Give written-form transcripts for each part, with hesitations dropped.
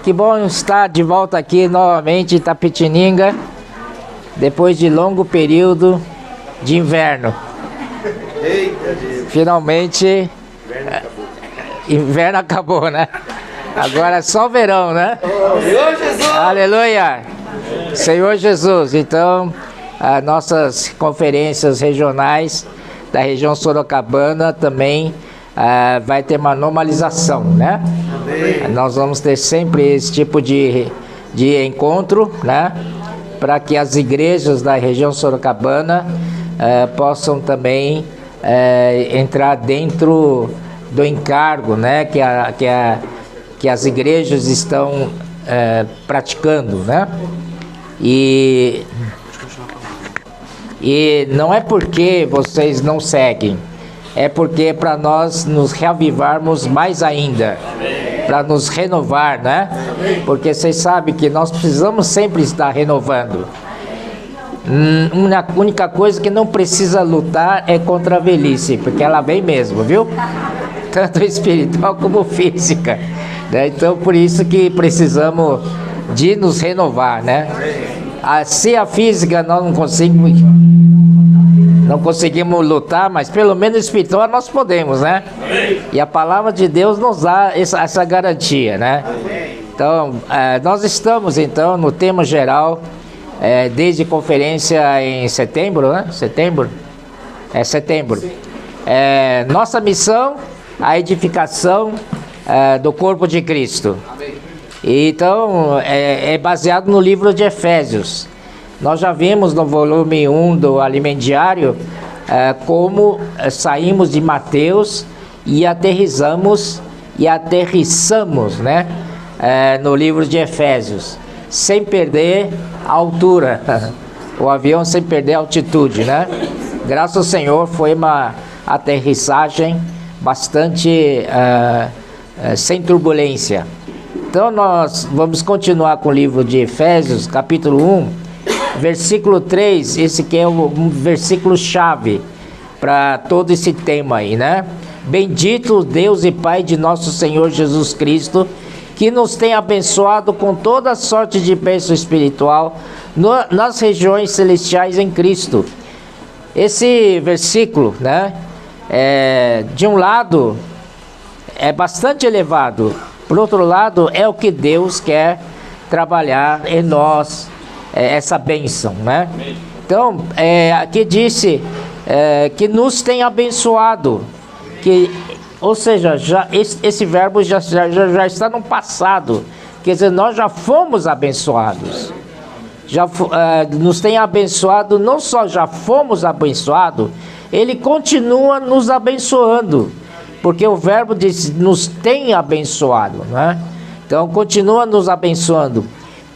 Que bom estar de volta aqui novamente em Itapetininga, depois de longo período de inverno. Finalmente, inverno acabou, né? Agora é só verão, né? Senhor Jesus! Aleluia! Senhor Jesus. Então, as nossas conferências regionais da região sorocabana também vai ter uma normalização, né? Amém. Nós vamos ter sempre esse tipo de encontro, né? Para que as igrejas da região sorocabana possam também entrar dentro do encargo, né? Que as igrejas estão praticando, né? E não é porque vocês não seguem, é porque é para nós nos reavivarmos mais ainda, para nos renovar, né? Porque vocês sabem que nós precisamos sempre estar renovando. A única coisa que não precisa lutar é contra a velhice, porque ela vem mesmo, viu? Tanto espiritual como física, né? Então, por isso que precisamos de nos renovar, né? Se a física nós não conseguimos lutar, mas pelo menos espiritual nós podemos, né? E a palavra de Deus nos dá essa garantia, né? Então, nós estamos então no tema geral, desde conferência em setembro, né? Setembro. Nossa missão, a edificação do corpo de Cristo. Então, é baseado no livro de Efésios. Nós já vimos no volume 1 do Alimento Diário como saímos de Mateus e aterrissamos, né, no livro de Efésios, sem perder a altura, o avião sem perder a altitude, né? Graças ao Senhor foi uma aterrissagem bastante sem turbulência. Então nós vamos continuar com o livro de Efésios, capítulo 1, versículo 3, esse que é um versículo chave para todo esse tema aí, né? Bendito Deus e Pai de nosso Senhor Jesus Cristo, que nos tem abençoado com toda sorte de bênção espiritual nas regiões celestiais em Cristo. Esse versículo, né? De um lado, é bastante elevado. Por outro lado, é o que Deus quer trabalhar em nós, essa bênção, né? Então, aqui disse que nos tem abençoado, ou seja, esse verbo já está no passado, quer dizer, nós já fomos abençoados, nos tem abençoado, não só já fomos abençoados, Ele continua nos abençoando, porque o verbo diz, nos tem abençoado, né? Então, continua nos abençoando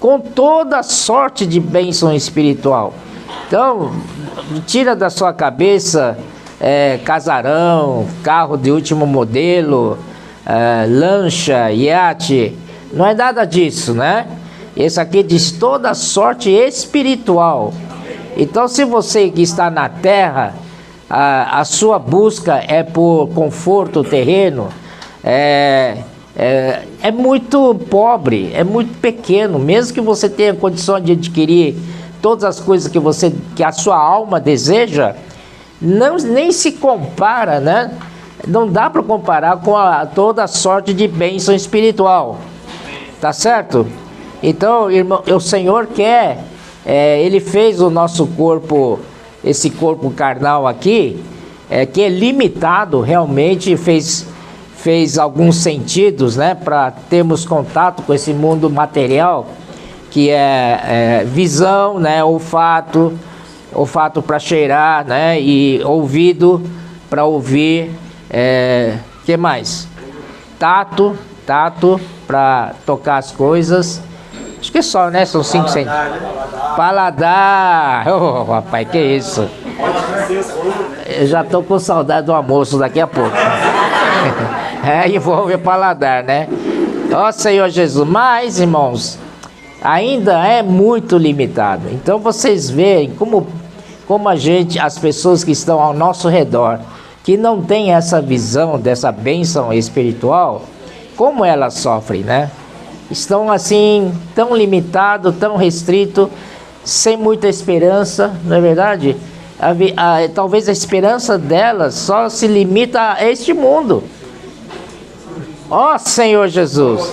com toda sorte de bênção espiritual. Então, tira da sua cabeça casarão, carro de último modelo, lancha, iate, não é nada disso, né? Esse aqui diz toda sorte espiritual. Então, se você que está na terra, a sua busca é por conforto terreno, é muito pobre, é muito pequeno. Mesmo que você tenha condição de adquirir todas as coisas que a sua alma deseja, nem se compara, né? Não dá para comparar com toda a sorte de bênção espiritual, tá certo? Então, irmão, o Senhor quer, Ele fez o nosso corpo, esse corpo carnal aqui, que é limitado, realmente fez alguns sentidos, né, para termos contato com esse mundo material, que é visão, né, olfato para cheirar, né, e ouvido para ouvir, que mais? Tato para tocar as coisas. Acho que é só, né? São 5 centímetros. Paladar! Oh, rapaz, que isso? Eu já estou com saudade do almoço daqui a pouco. Envolve paladar, né? Ó Senhor Jesus. Mas, irmãos, ainda é muito limitado. Então vocês veem como as pessoas que estão ao nosso redor, que não têm essa visão dessa bênção espiritual, como elas sofrem, né? estão assim, tão limitados, tão restritos, sem muita esperança, não é verdade? Talvez a esperança delas só se limita a este mundo. Ó Senhor Jesus,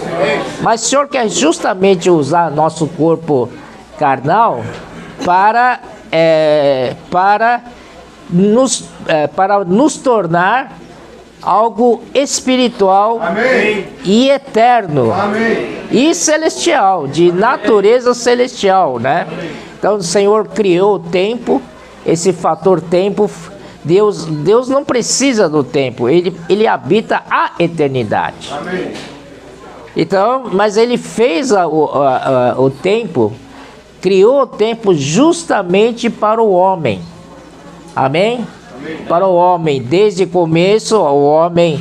mas o Senhor quer justamente usar nosso corpo carnal para nos tornar algo espiritual. Amém. E eterno. Amém. E celestial, de natureza celestial, né? Amém. Então o Senhor criou o tempo, esse fator tempo. Deus não precisa do tempo, ele habita a eternidade. Amém. Então, mas ele fez o tempo, criou o tempo justamente para o homem. Amém? Amém? Para o homem, desde o começo, o homem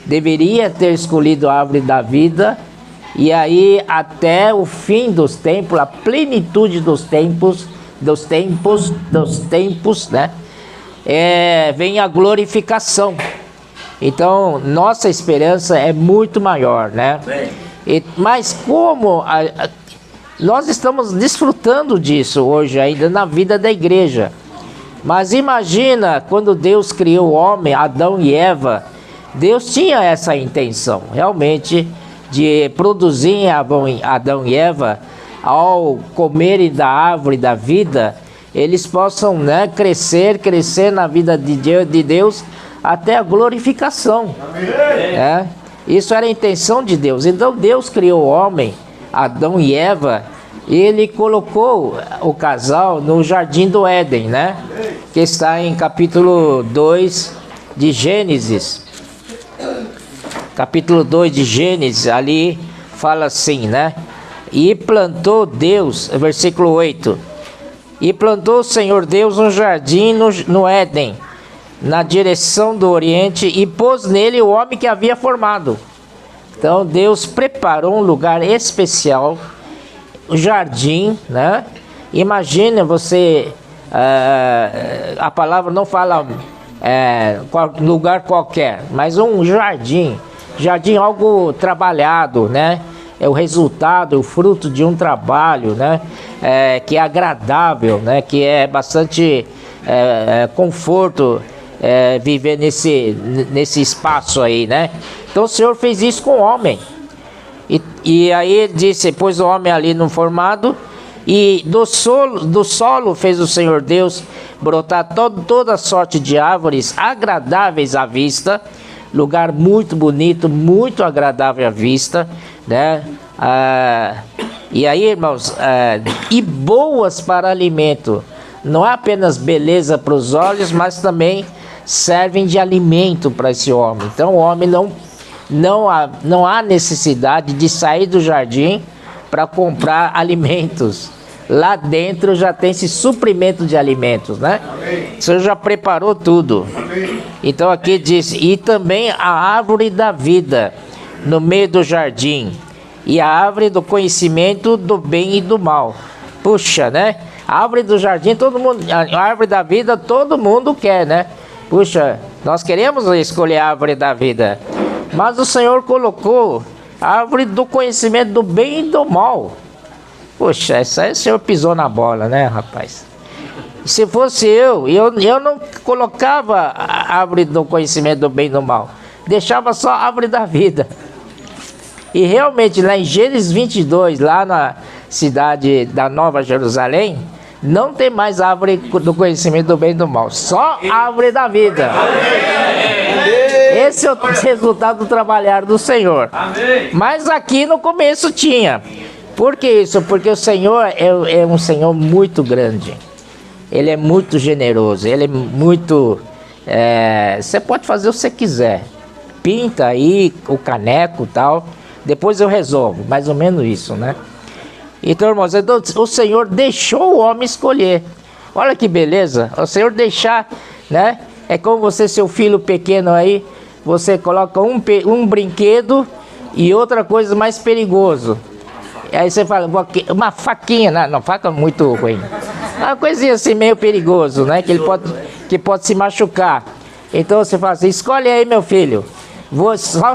deveria ter escolhido a árvore da vida, e aí até o fim dos tempos, a plenitude dos tempos, né? Vem a glorificação. Então nossa esperança é muito maior, né? Mas como nós estamos desfrutando disso hoje ainda na vida da igreja. Mas imagina quando Deus criou o homem, Adão e Eva, Deus tinha essa intenção realmente de produzir em Adão e Eva, ao comerem da árvore da vida, eles possam, né, crescer na vida de Deus até a glorificação. Amém. Isso era a intenção de Deus. Então Deus criou o homem, Adão e Eva, e ele colocou o casal no jardim do Éden, né? Que está em capítulo 2 de Gênesis. Capítulo 2 de Gênesis, ali fala assim, né? E plantou Deus, versículo 8. E plantou o Senhor Deus um jardim no Éden, na direção do Oriente, e pôs nele o homem que havia formado. Então Deus preparou um lugar especial, o jardim, né? Imagina você, a palavra não fala lugar qualquer, mas um jardim, algo trabalhado, né? É o resultado, o fruto de um trabalho, né? Que é agradável, né? Que é bastante conforto viver nesse espaço aí, né? Então o Senhor fez isso com o homem. E aí ele disse, pôs o homem ali no formado, e do solo fez o Senhor Deus brotar toda sorte de árvores agradáveis à vista, lugar muito bonito, muito agradável à vista, né? E aí, irmãos, e boas para alimento. Não é apenas beleza para os olhos, mas também servem de alimento para esse homem. Então o homem não há necessidade de sair do jardim para comprar alimentos. Lá dentro já tem esse suprimento de alimentos, né? Amém. O Senhor já preparou tudo. Amém. Então aqui diz, e também a árvore da vida no meio do jardim, e a árvore do conhecimento do bem e do mal. Puxa, né? A árvore do jardim, todo mundo, a árvore da vida, todo mundo quer, né? Puxa, nós queremos escolher a árvore da vida, mas o Senhor colocou a árvore do conhecimento do bem e do mal. Poxa, isso aí o Senhor pisou na bola, né, rapaz? Se fosse eu não colocava a árvore do conhecimento do bem e do mal. Deixava só a árvore da vida. E realmente, lá em Gênesis 22, lá na cidade da Nova Jerusalém, não tem mais árvore do conhecimento do bem e do mal. Só a árvore da vida. Esse é o resultado do trabalhar do Senhor. Mas aqui no começo tinha. Por que isso? Porque o Senhor é um Senhor muito grande. Ele é muito generoso. Ele é muito... você pode fazer o que você quiser. Pinta aí o caneco e tal. Depois eu resolvo. Mais ou menos isso, né? Então, irmãos, o Senhor deixou o homem escolher. Olha que beleza. O Senhor deixar, né? É como você, seu filho pequeno aí, você coloca um brinquedo e outra coisa mais perigoso. Aí você fala, uma faquinha, não, faca muito ruim. Uma coisinha assim meio perigoso, né? Que pode se machucar. Então você fala assim, escolhe aí, meu filho.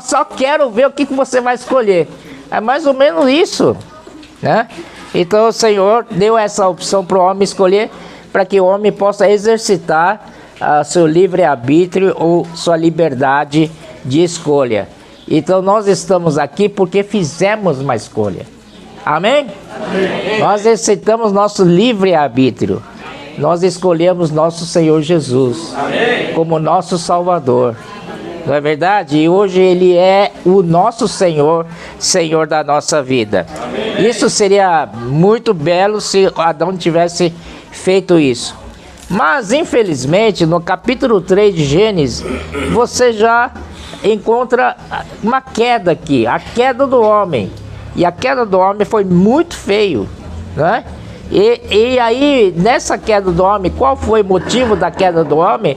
Só quero ver o que você vai escolher. É mais ou menos isso, né? Então o Senhor deu essa opção para o homem escolher, para que o homem possa exercitar seu livre-arbítrio ou sua liberdade de escolha. Então nós estamos aqui porque fizemos uma escolha. Amém? Amém. Nós exercitamos nosso livre-arbítrio. Nós escolhemos nosso Senhor Jesus. Amém. Como nosso Salvador. Não é verdade? E hoje Ele é o nosso Senhor, Senhor da nossa vida. Amém. Isso seria muito belo se Adão tivesse feito isso. Mas, infelizmente, no capítulo 3 de Gênesis, você já encontra uma queda aqui, a queda do homem. E a queda do homem foi muito feio, né? E aí, nessa queda do homem, qual foi o motivo da queda do homem?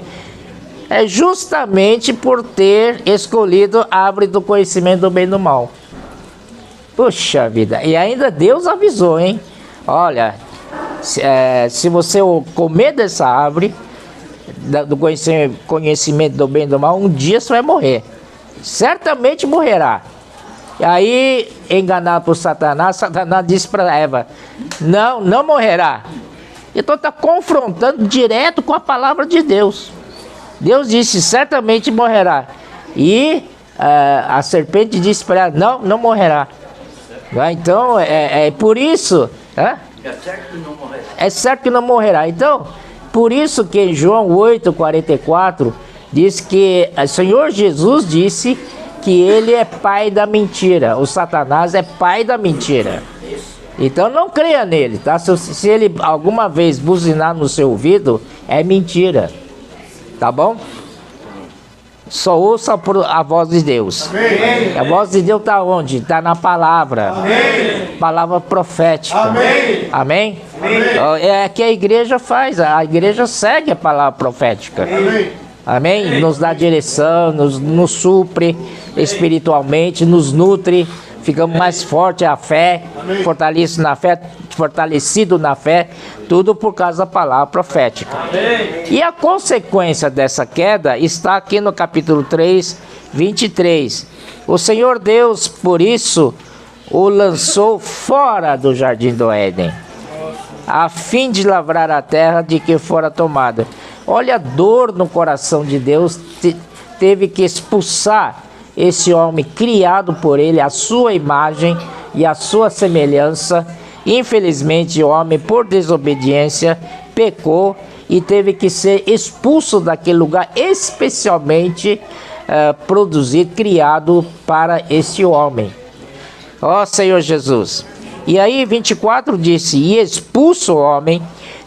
É justamente por ter escolhido a árvore do conhecimento do bem e do mal. Puxa vida, e ainda Deus avisou, hein? Olha, se você comer dessa árvore, do conhecimento do bem e do mal, um dia você vai morrer. Certamente morrerá. E aí, enganado por Satanás, Satanás disse para Eva, não morrerá. Então está confrontando direto com a palavra de Deus. Deus disse, certamente morrerá. E a serpente disse para ela, não morrerá. Então, é por isso... É certo que não morrerá. É certo que não morrerá. Então, por isso que em João 8,44, diz que o Senhor Jesus disse que ele é pai da mentira. O Satanás é pai da mentira. Então não creia nele, tá? Se ele alguma vez buzinar no seu ouvido, é mentira. Tá bom? Só ouça a voz de Deus. Amém. A voz de Deus está onde? Está na palavra. Amém. Palavra profética. Amém. Amém? Amém. É que a igreja faz. A igreja segue a palavra profética. Amém. Amém? Nos dá direção, nos supre espiritualmente, nos nutre. Ficamos mais fortes a fé, fortalecido na fé, tudo por causa da palavra profética. Amém. E a consequência dessa queda está aqui no capítulo 3, 23. O Senhor Deus, por isso, o lançou fora do jardim do Éden, a fim de lavrar a terra de que fora tomada. Olha a dor no coração de Deus, teve que expulsar esse homem criado por ele, a sua imagem e a sua semelhança. Infelizmente o homem, por desobediência, pecou e teve que ser expulso daquele lugar especialmente produzido, criado para esse homem. Ó Senhor Jesus. E aí 24 disse, e expulso o homem,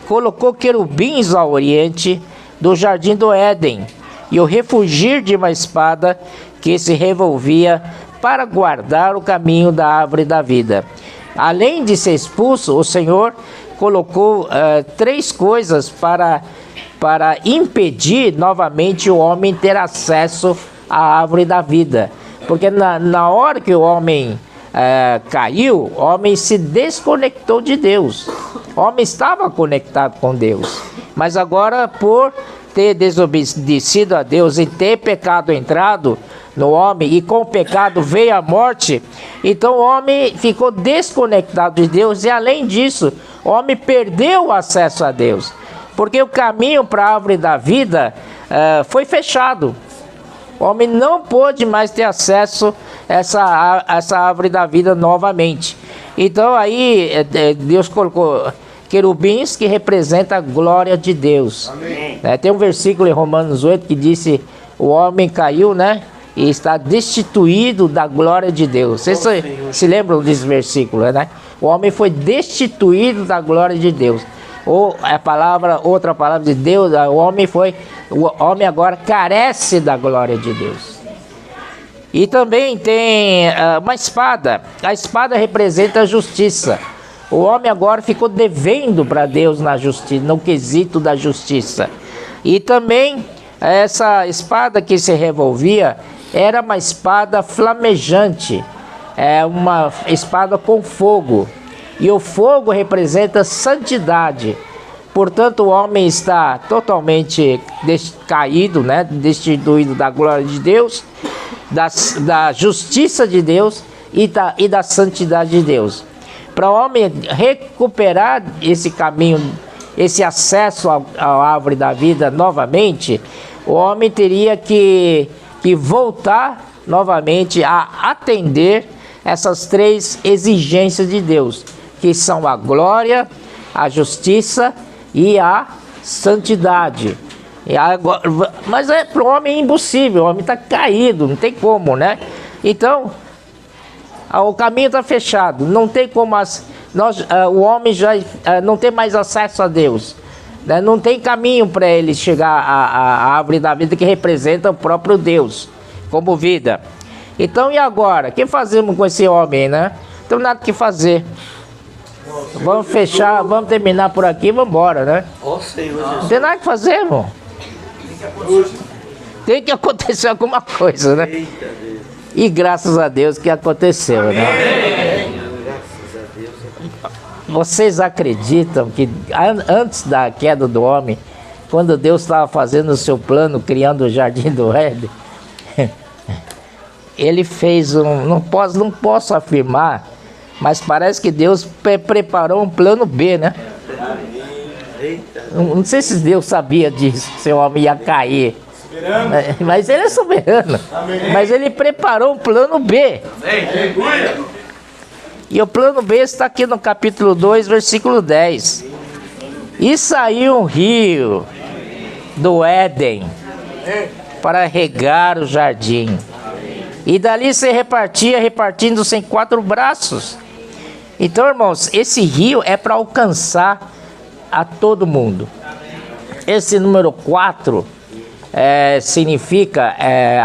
colocou querubins ao oriente do jardim do Éden, e o refugir de uma espada que se revolvia para guardar o caminho da árvore da vida. Além de ser expulso, o Senhor colocou 3 coisas para impedir novamente o homem ter acesso à árvore da vida. Porque na hora que o homem caiu, o homem se desconectou de Deus. O homem estava conectado com Deus, mas agora por ter desobedecido a Deus e ter pecado entrado no homem, e com o pecado veio a morte, então o homem ficou desconectado de Deus, e além disso, o homem perdeu o acesso a Deus, porque o caminho para a árvore da vida foi fechado. O homem não pôde mais ter acesso a essa árvore da vida novamente. Então aí Deus colocou querubins que representam a glória de Deus. Tem um versículo em Romanos 8 que disse, o homem caiu, né? E está destituído da glória de Deus. Vocês se lembram desse versículo, né? O homem foi destituído da glória de Deus. Ou outra palavra de Deus, o homem agora carece da glória de Deus. E também tem uma espada. A espada representa a justiça. O homem agora ficou devendo para Deus na justiça, no quesito da justiça. E também essa espada que se revolvia era uma espada flamejante, uma espada com fogo. E o fogo representa santidade. Portanto, o homem está totalmente caído, né? Destituído da glória de Deus, da justiça de Deus, e da santidade de Deus. Para o homem recuperar esse caminho, esse acesso à árvore da vida novamente, o homem teria que voltar novamente a atender essas três exigências de Deus, que são a glória, a justiça e a santidade. E agora, mas para o homem é impossível, o homem está caído, não tem como, né? Então, o caminho está fechado, não tem como, o homem já não tem mais acesso a Deus, né? Não tem caminho para ele chegar à árvore da vida, que representa o próprio Deus como vida. Então, e agora? O que fazemos com esse homem, né? Não tem nada que fazer. Vamos fechar, vamos terminar por aqui e vamos embora, né? Não tem nada que fazer, irmão. Tem que acontecer alguma coisa, né? E graças a Deus que aconteceu, né? Vocês acreditam que antes da queda do homem, quando Deus estava fazendo o seu plano, criando o jardim do Éden, ele fez não posso afirmar, mas parece que Deus preparou um plano B, né? Não sei se Deus sabia disso, se o homem ia cair. Mas ele é soberano. Mas ele preparou um plano B. E o plano B está aqui no capítulo 2, versículo 10. E saiu um rio do Éden para regar o jardim. E dali se repartia, repartindo-se em 4 braços. Então, irmãos, esse rio é para alcançar a todo mundo. Esse número 4 significa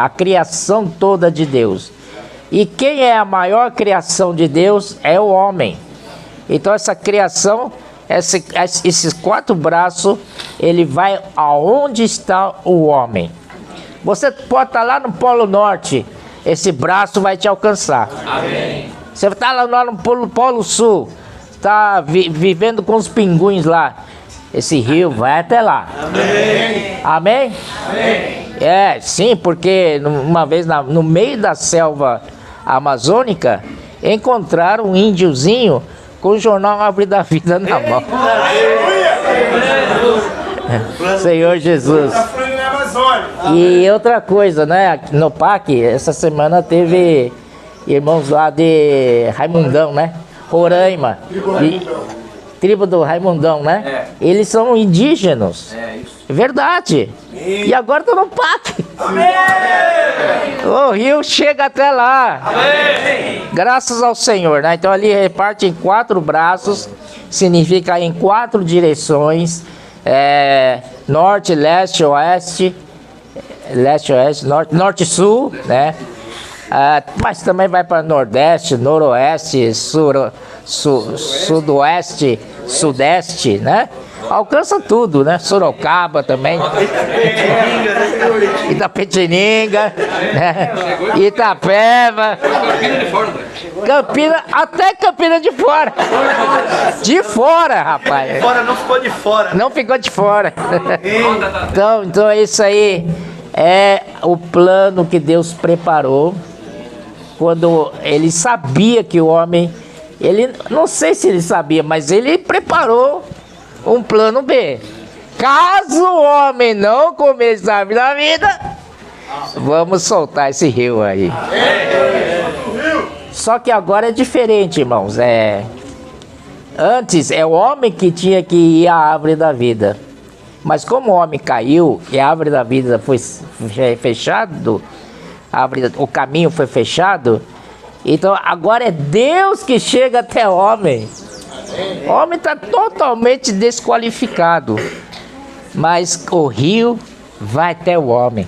a criação toda de Deus. E quem é a maior criação de Deus é o homem. Então essa criação, esses 4 braços, ele vai aonde está o homem. Você pode estar lá no Polo Norte, esse braço vai te alcançar. Amém. Você está lá no Polo Sul, está vivendo com os pinguins lá, esse rio vai até lá. Amém. Amém? Amém. Sim, porque uma vez no meio da selva amazônica, encontraram um índiozinho com o jornal Árvore da Vida na mão. Senhor Jesus. E outra coisa, né? No PAC, essa semana teve irmãos lá de Raimundão, né? Roraima. Tribo do Raimundão, né? Eles são indígenas. Verdade. E agora estão no PAC. O rio chega até lá. Amém. Graças ao Senhor, né? Então ali reparte em 4 braços, significa em 4 direções: norte, leste, oeste, norte, sul, né? Mas também vai para nordeste, noroeste, sudoeste, sudeste, né? Alcança tudo, né? Sorocaba também. Itapetininga, né? Itapeva, Campina, até Campina de Fora. De fora, rapaz. Fora não ficou de fora. Não ficou de fora. Então isso aí é o plano que Deus preparou quando ele sabia que o homem, ele não sei se ele sabia, mas ele preparou um plano B. Caso o homem não começar a árvore da vida, vamos soltar esse rio aí. Só que agora é diferente, irmãos. Antes é o homem que tinha que ir à árvore da vida. Mas como o homem caiu e a árvore da vida foi fechado, o caminho foi fechado, então agora é Deus que chega até o homem. O homem está totalmente desqualificado, mas o rio vai até o homem.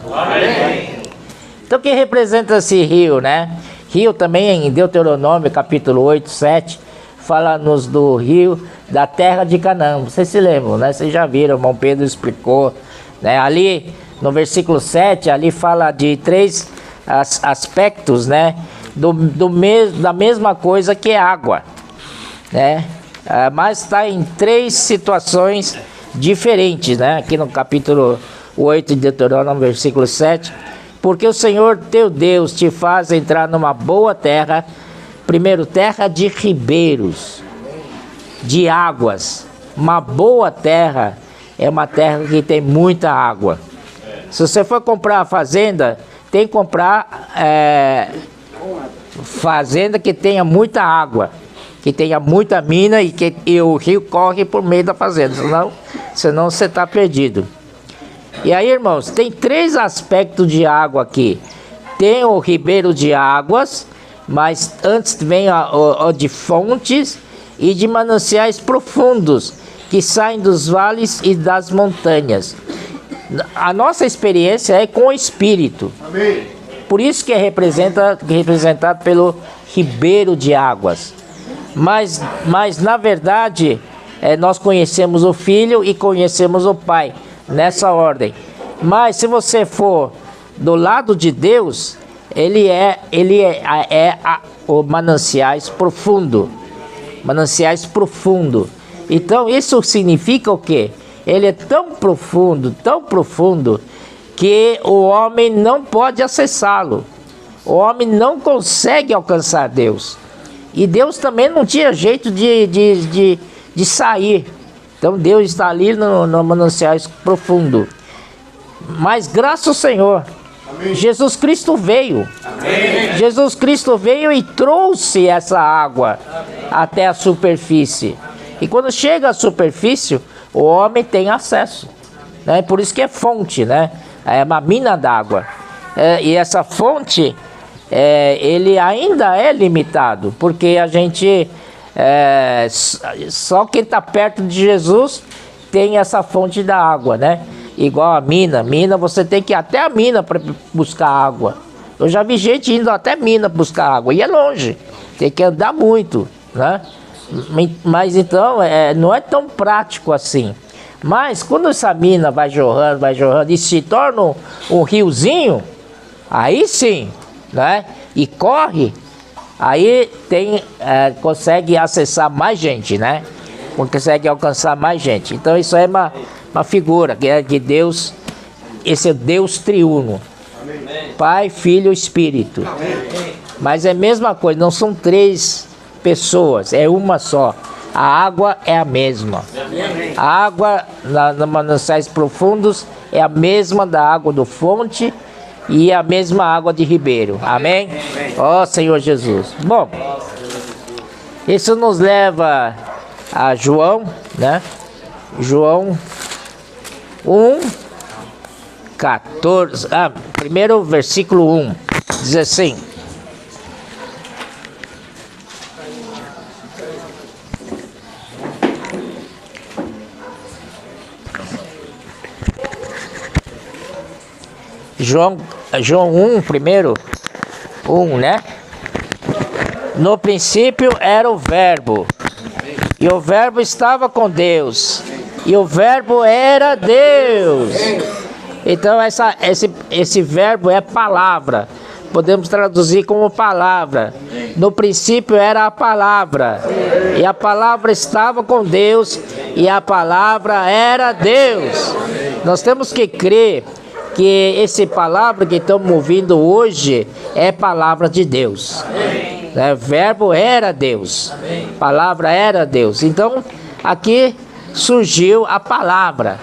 Então o que representa esse rio, né? Rio também em Deuteronômio capítulo 8, 7, fala-nos do rio da terra de Canaã. Vocês se lembram, né? Vocês já viram, o irmão Pedro explicou, né? Ali no versículo 7, ali fala de 3 aspectos, né? Da mesma coisa que é água, né? Mas está em 3 situações diferentes, né? Aqui no capítulo 8 de Deuteronômio, versículo 7. Porque o Senhor teu Deus te faz entrar numa boa terra, Primeiro, terra de ribeiros, de águas. Uma boa terra é uma terra que tem muita água. Se você for comprar a fazenda, tem que comprar fazenda que tenha muita água, que tenha muita mina e o rio corre por meio da fazenda, senão você está perdido. E aí, irmãos, tem 3 aspectos de água aqui. Tem o ribeiro de águas, mas antes vem o de fontes e de mananciais profundos, que saem dos vales e das montanhas. A nossa experiência é com o Espírito. Amém. Por isso que é representado pelo ribeiro de águas. Mas na verdade, nós conhecemos o Filho e conhecemos o Pai, nessa ordem. Mas se você for do lado de Deus, ele é o mananciais profundo. Mananciais profundo. Então isso significa o quê? Ele é tão profundo, que o homem não pode acessá-lo. O homem não consegue alcançar Deus. E Deus também não tinha jeito de sair. Então Deus está ali no mananciais profundo. Mas graças ao Senhor, amém. Jesus Cristo veio. Amém. Jesus Cristo veio e trouxe essa água, amém, até a superfície. E quando chega à superfície, o homem tem acesso, né? Por isso que é fonte, né? É uma mina d'água. E essa fonte, ele ainda é limitado, porque a gente, só quem está perto de Jesus tem essa fonte da água, né? Igual a mina. Mina, você tem que ir até a mina para buscar água. Eu já vi gente indo até a mina buscar água, e é longe, tem que andar muito, né? Mas então, não é tão prático assim. Mas quando essa mina vai jorrando e se torna um riozinho, aí sim, né? E corre, aí consegue acessar mais gente, né? Consegue alcançar mais gente. Então isso é uma figura que é de Deus, esse é Deus triuno. Amém. Pai, Filho e Espírito. Amém. Mas é a mesma coisa, não são 3 pessoas, é uma só. A água é a mesma. Amém. A água nos mananciais profundos é a mesma da água do fonte e a mesma água de ribeiro. Amém? Ó Senhor Jesus. Bom, isso nos leva a João, né? João 1:14. Primeiro versículo 1 diz assim: João 1, primeiro 1, né? No princípio era o Verbo, e o Verbo estava com Deus, e o Verbo era Deus. Então esse verbo é palavra, podemos traduzir como palavra. No princípio era a palavra, e a palavra estava com Deus, e a palavra era Deus. Nós temos que crer que essa palavra que estamos ouvindo hoje é palavra de Deus. Verbo era Deus, palavra era Deus. Então aqui surgiu a palavra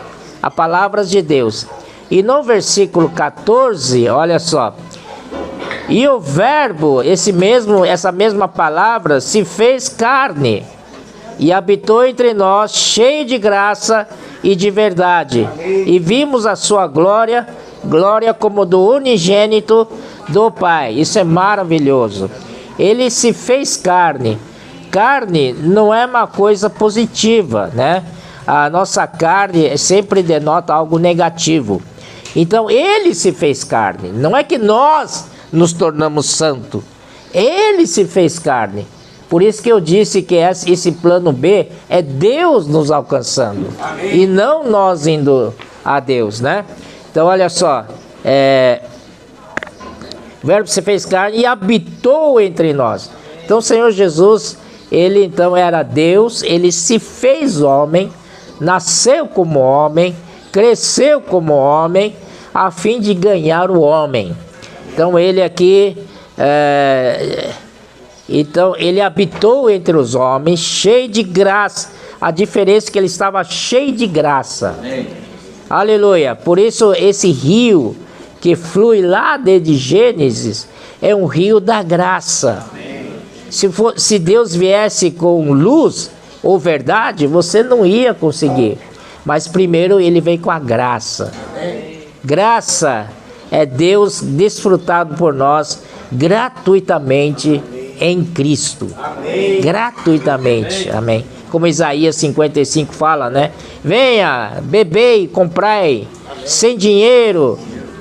de Deus. E no versículo 14, olha só: e o Verbo, essa mesma palavra, se fez carne e habitou entre nós, cheio de graça e de verdade. E vimos a sua glória como do unigênito do Pai. Isso é maravilhoso. Ele se fez carne. Carne não é uma coisa positiva, né? A nossa carne sempre denota algo negativo. Então ele se fez carne. Não é que nós nos tornamos santos. Ele se fez carne. Por isso que eu disse que esse plano B é Deus nos alcançando. Amém. E não nós indo a Deus, né? Então olha só, o Verbo se fez carne e habitou entre nós. Então o Senhor Jesus, ele então era Deus, ele se fez homem, nasceu como homem, cresceu como homem, a fim de ganhar o homem. Então ele aqui Então ele habitou entre os homens, cheio de graça. A diferença é que ele estava cheio de graça. Amém. Aleluia. Por isso esse rio que flui lá desde Gênesis é um rio da graça. Amém. Se Deus viesse com luz ou verdade, você não ia conseguir. Mas primeiro ele veio com a graça. Amém. Graça é Deus desfrutado por nós gratuitamente em Cristo. Amém. Gratuitamente. Amém. Como Isaías 55 fala, né? Venha, bebei, comprai, sem dinheiro,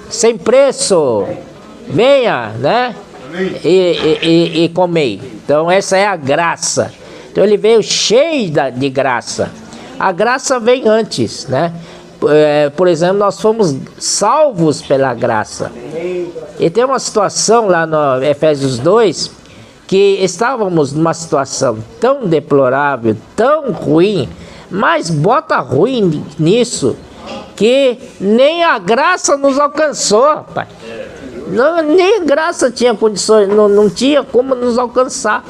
sem preço. Venha, né? E comei. Então essa é a graça. Então ele veio cheio de graça. A graça vem antes, né? Por exemplo, nós fomos salvos pela graça. E tem uma situação lá no Efésios 2, que estávamos numa situação tão deplorável, tão ruim, mas bota ruim nisso, que nem a graça nos alcançou, pai. Não, nem a graça tinha condições, não tinha como nos alcançar.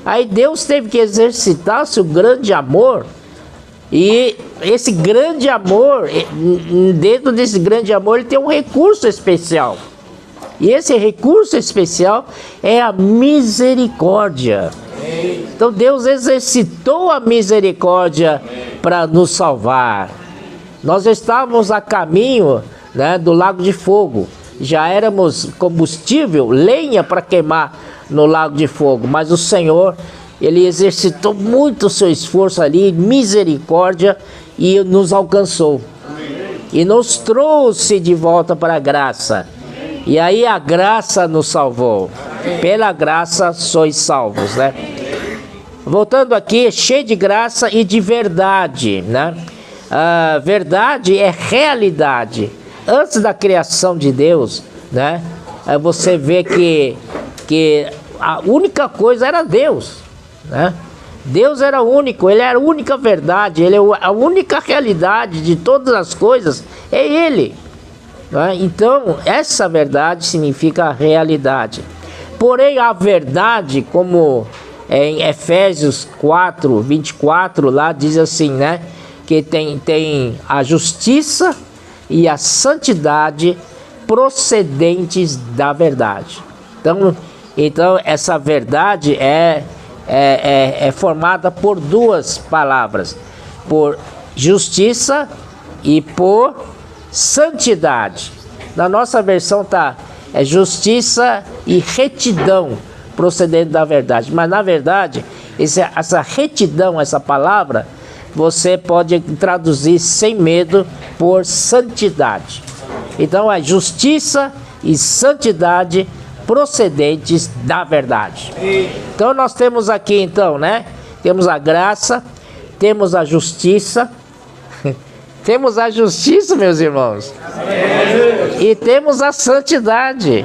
Aí Deus teve que exercitar seu grande amor. E esse grande amor, dentro desse grande amor, ele tem um recurso especial. E esse recurso especial é a misericórdia. Então Deus exercitou a misericórdia para nos salvar. Nós estávamos a caminho, né, do lago de fogo. Já éramos combustível, lenha para queimar no lago de fogo. Mas o Senhor, Ele exercitou muito o seu esforço ali, misericórdia, e nos alcançou. E nos trouxe de volta para a graça. E aí a graça nos salvou. Pela graça sois salvos, né? Voltando aqui, cheio de graça e de verdade, né? Verdade é realidade. Antes da criação de Deus, né? Você vê que a única coisa era Deus, né? Deus era único, Ele era a única verdade, Ele é a única realidade de todas as coisas, é Ele. Então, essa verdade significa realidade. Porém, a verdade, como em Efésios 4, 24, lá diz assim, né? Que tem a justiça e a santidade procedentes da verdade. Então essa verdade é formada por duas palavras: por justiça e por santidade. Na nossa versão é justiça e retidão procedendo da verdade. Mas na verdade, essa retidão, essa palavra, você pode traduzir sem medo por santidade. Então é justiça e santidade procedentes da verdade. Então nós temos aqui, então, né? Temos a graça, temos a justiça. Temos a justiça, meus irmãos. Amém. E temos a santidade.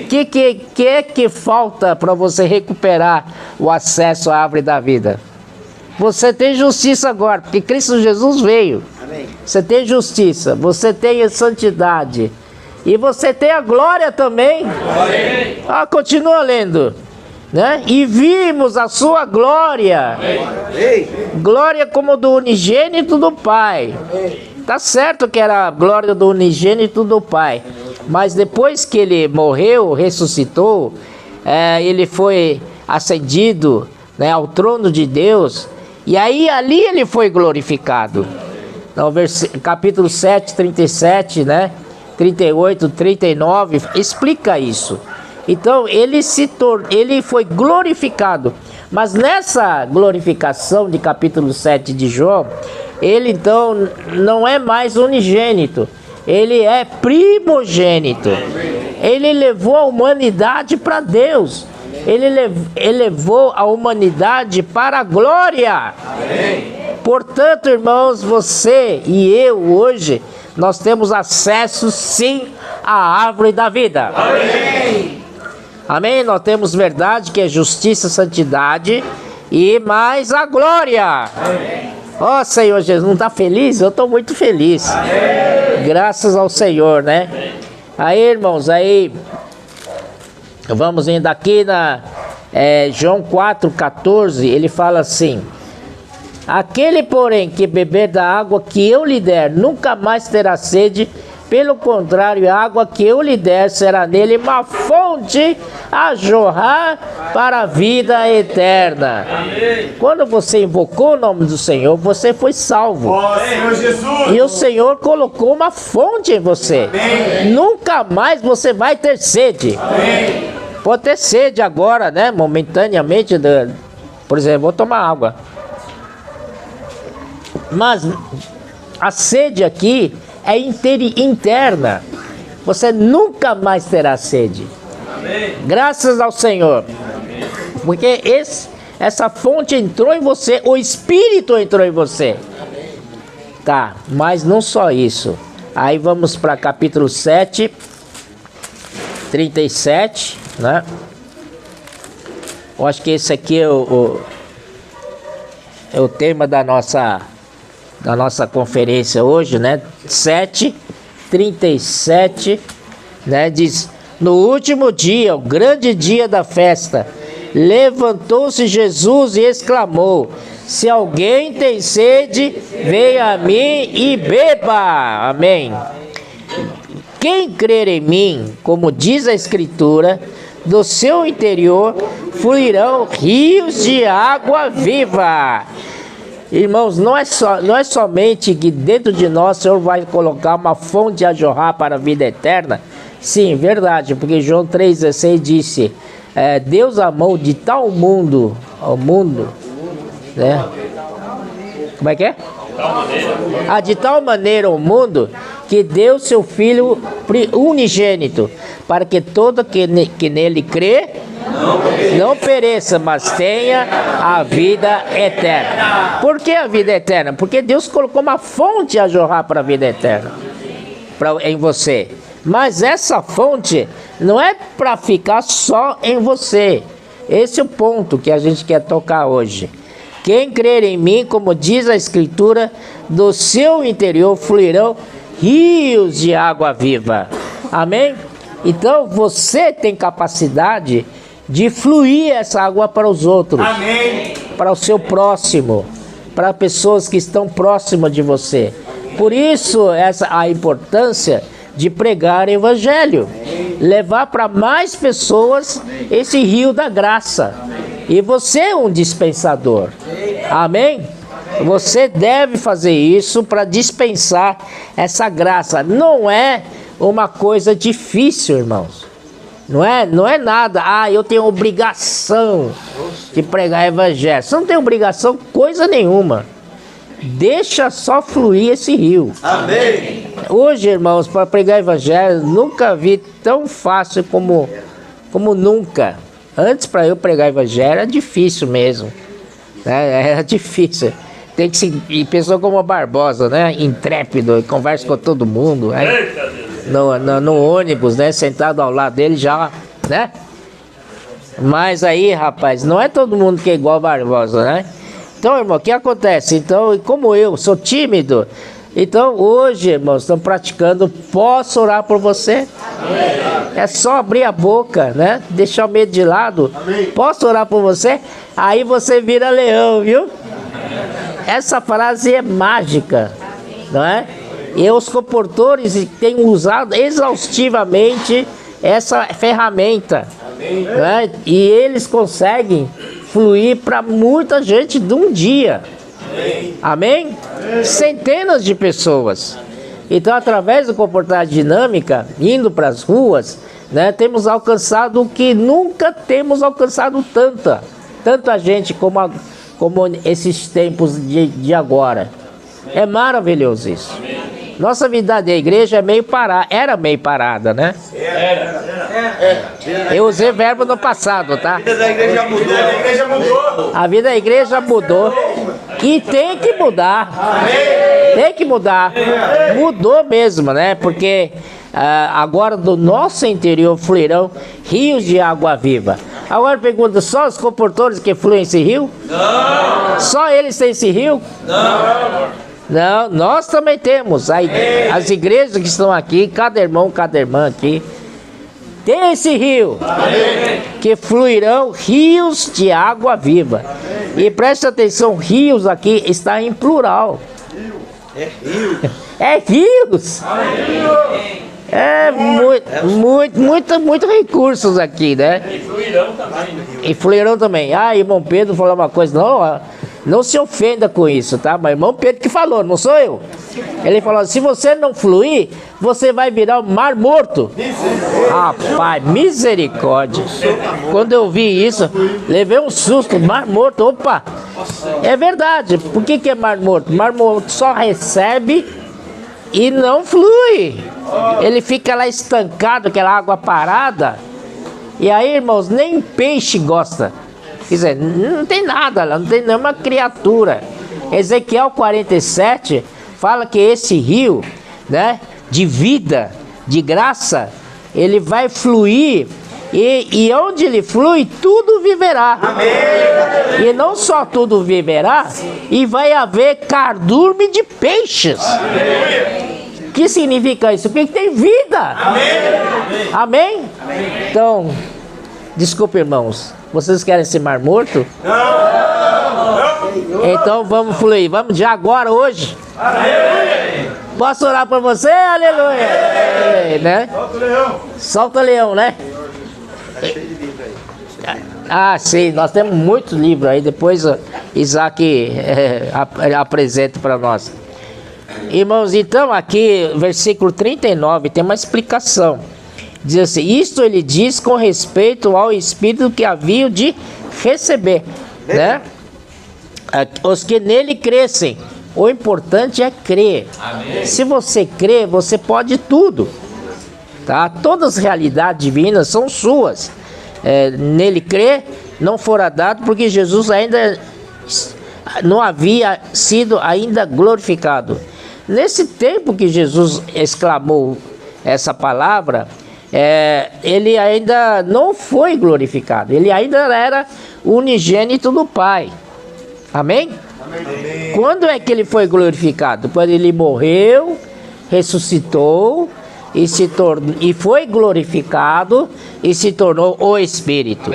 O que falta para você recuperar o acesso à árvore da vida? Você tem justiça agora, porque Cristo Jesus veio. Amém. Você tem justiça, você tem a santidade. E você tem a glória também. Continua lendo. Né? E vimos a sua glória. Amém. Glória como do unigênito do Pai. Amém. Tá certo que era a glória do unigênito do Pai, mas depois que ele morreu, ressuscitou, ele foi ascendido, né, ao trono de Deus, e aí ali ele foi glorificado. No capítulo 7, 37, né, 38, 39, explica isso. Então ele foi glorificado. Mas nessa glorificação de capítulo 7 de João, ele então não é mais unigênito, ele é primogênito. Ele levou a humanidade para Deus. Ele levou a humanidade para a glória. Portanto, irmãos, você e eu hoje, nós temos acesso sim à árvore da vida. Amém. Amém? Nós temos verdade, que é justiça, santidade e mais a glória. Ó, Senhor Jesus, não está feliz? Eu estou muito feliz. Amém. Graças ao Senhor, né? Amém. Aí, irmãos, aí vamos indo aqui João 4,14, ele fala assim: aquele, porém, que beber da água que eu lhe der, nunca mais terá sede. Pelo contrário, a água que eu lhe der será nele uma fonte a jorrar para a vida eterna. Amém. Quando você invocou o nome do Senhor, você foi salvo. Senhor Jesus. E o Senhor colocou uma fonte em você. Amém. Nunca mais você vai ter sede. Amém. Pode ter sede agora, né? Momentaneamente, por exemplo, vou tomar água. Mas a sede aqui é interna. Você nunca mais terá sede. Amém. Graças ao Senhor. Amém. Porque essa fonte entrou em você, o Espírito entrou em você. Amém. Tá, mas não só isso. Aí vamos para capítulo 7, 37, né? Eu acho que esse aqui é o tema da nossa conferência hoje, né? 7:37, né? Diz: no último dia, o grande dia da festa, levantou-se Jesus e exclamou: se alguém tem sede, venha a mim e beba. Amém. Quem crer em mim, como diz a Escritura, do seu interior fluirão rios de água viva. Irmãos, não é somente que dentro de nós o Senhor vai colocar uma fonte a jorrar para a vida eterna. Sim, verdade, porque João 3,16 disse: Deus amou de tal mundo, ao mundo, né? Como é que é? De tal maneira o mundo, que deu seu Filho unigênito, para que todo que nele crê não pereça, mas tenha a vida eterna. Por que a vida eterna? Porque Deus colocou uma fonte a jorrar para a vida eterna em você. Mas essa fonte não é para ficar só em você. Esse é o ponto que a gente quer tocar hoje. Quem crer em mim, como diz a Escritura, do seu interior fluirão rios de água viva. Amém? Então você tem capacidade de fluir essa água para os outros. Amém. Para o seu próximo, para pessoas que estão próximas de você. Por isso a importância de pregar o evangelho, levar para mais pessoas esse rio da graça. E você é um dispensador. Amém? Você deve fazer isso para dispensar essa graça. Não é uma coisa difícil, irmãos. Não é nada. Eu tenho obrigação de pregar evangelho. Você não tem obrigação coisa nenhuma. Deixa só fluir esse rio. Amém. Hoje, irmãos, para pregar evangelho, nunca vi tão fácil como nunca. Antes, para eu pregar evangelho, era difícil mesmo. Era difícil. Tem que ser pessoa como a Barbosa, né? Intrépido, conversa com todo mundo. No ônibus, né? Sentado ao lado dele já, né? Mas aí, rapaz, não é todo mundo que é igual a Barbosa, né? Então, irmão, o que acontece? Então, como eu sou tímido, então hoje, irmãos, estamos praticando. Posso orar por você? Amém. É só abrir a boca, né? Deixar o medo de lado. Amém. Posso orar por você? Aí você vira leão, viu? Essa frase é mágica, não é? E os comportores têm usado exaustivamente essa ferramenta, né? E eles conseguem fluir para muita gente de um dia. Amém? Centenas de pessoas. Então, através do comportamento dinâmica, indo para as ruas, né, temos alcançado o que nunca temos alcançado tanta gente como esses tempos de agora. É maravilhoso isso. Nossa vida da igreja era meio parada, né? Eu usei verbo no passado, tá? A vida da igreja mudou. A vida da igreja mudou. E tem que mudar. Tem que mudar. Mudou mesmo, né? Porque agora do nosso interior fluirão rios de água viva. Agora pergunta, só os comportores que fluem esse rio? Não. Só eles têm esse rio? Não, nós também temos. As igrejas que estão aqui, cada irmão, cada irmã aqui, tem esse rio. Amém. Que fluirão rios de água viva. E preste atenção, rios aqui está em plural. É rio. É rios. É muito recursos aqui, né? E fluirão também. E fluirão também. Ah, irmão Pedro falou uma coisa, não se ofenda com isso, tá? Mas irmão Pedro que falou, não sou eu. Ele falou, se você não fluir, você vai virar um mar morto. Rapaz, misericórdia. Quando eu vi isso, levei um susto, mar morto, opa. É verdade, por que é mar morto? Mar morto só recebe e não flui. Ele fica lá estancado, aquela água parada. E aí, irmãos, nem peixe gosta. Quer dizer, não tem nada lá, não tem nenhuma criatura. Ezequiel 47 fala que esse rio, né, de vida, de graça, ele vai fluir. E onde ele flui, tudo viverá. Amém. E não só tudo viverá, e vai haver cardume de peixes. O que significa isso? Porque tem vida. Amém. Amém? Amém? Então, desculpa, irmãos. Vocês querem ser mar morto? Não. Então vamos fluir. Vamos já agora, hoje. Amém. Posso orar por você? Aleluia. Amém, né? Solta o leão. Solta o leão, né? Ah, sim, nós temos muitos livros aí, depois Isaac apresenta para nós. Irmãos, então aqui, versículo 39, tem uma explicação. Diz assim, isto ele diz com respeito ao Espírito que havia de receber, né? Os que nele crescem, o importante é crer. Amém. Se você crê, você pode tudo. Tá? Todas as realidades divinas são suas. Nele crer não fora dado, porque Jesus ainda não havia sido ainda glorificado. Nesse tempo que Jesus exclamou essa palavra, ele ainda não foi glorificado. Ele ainda era unigênito do Pai. Amém? Amém. Quando é que ele foi glorificado? Quando ele morreu, ressuscitou e foi glorificado e se tornou o Espírito.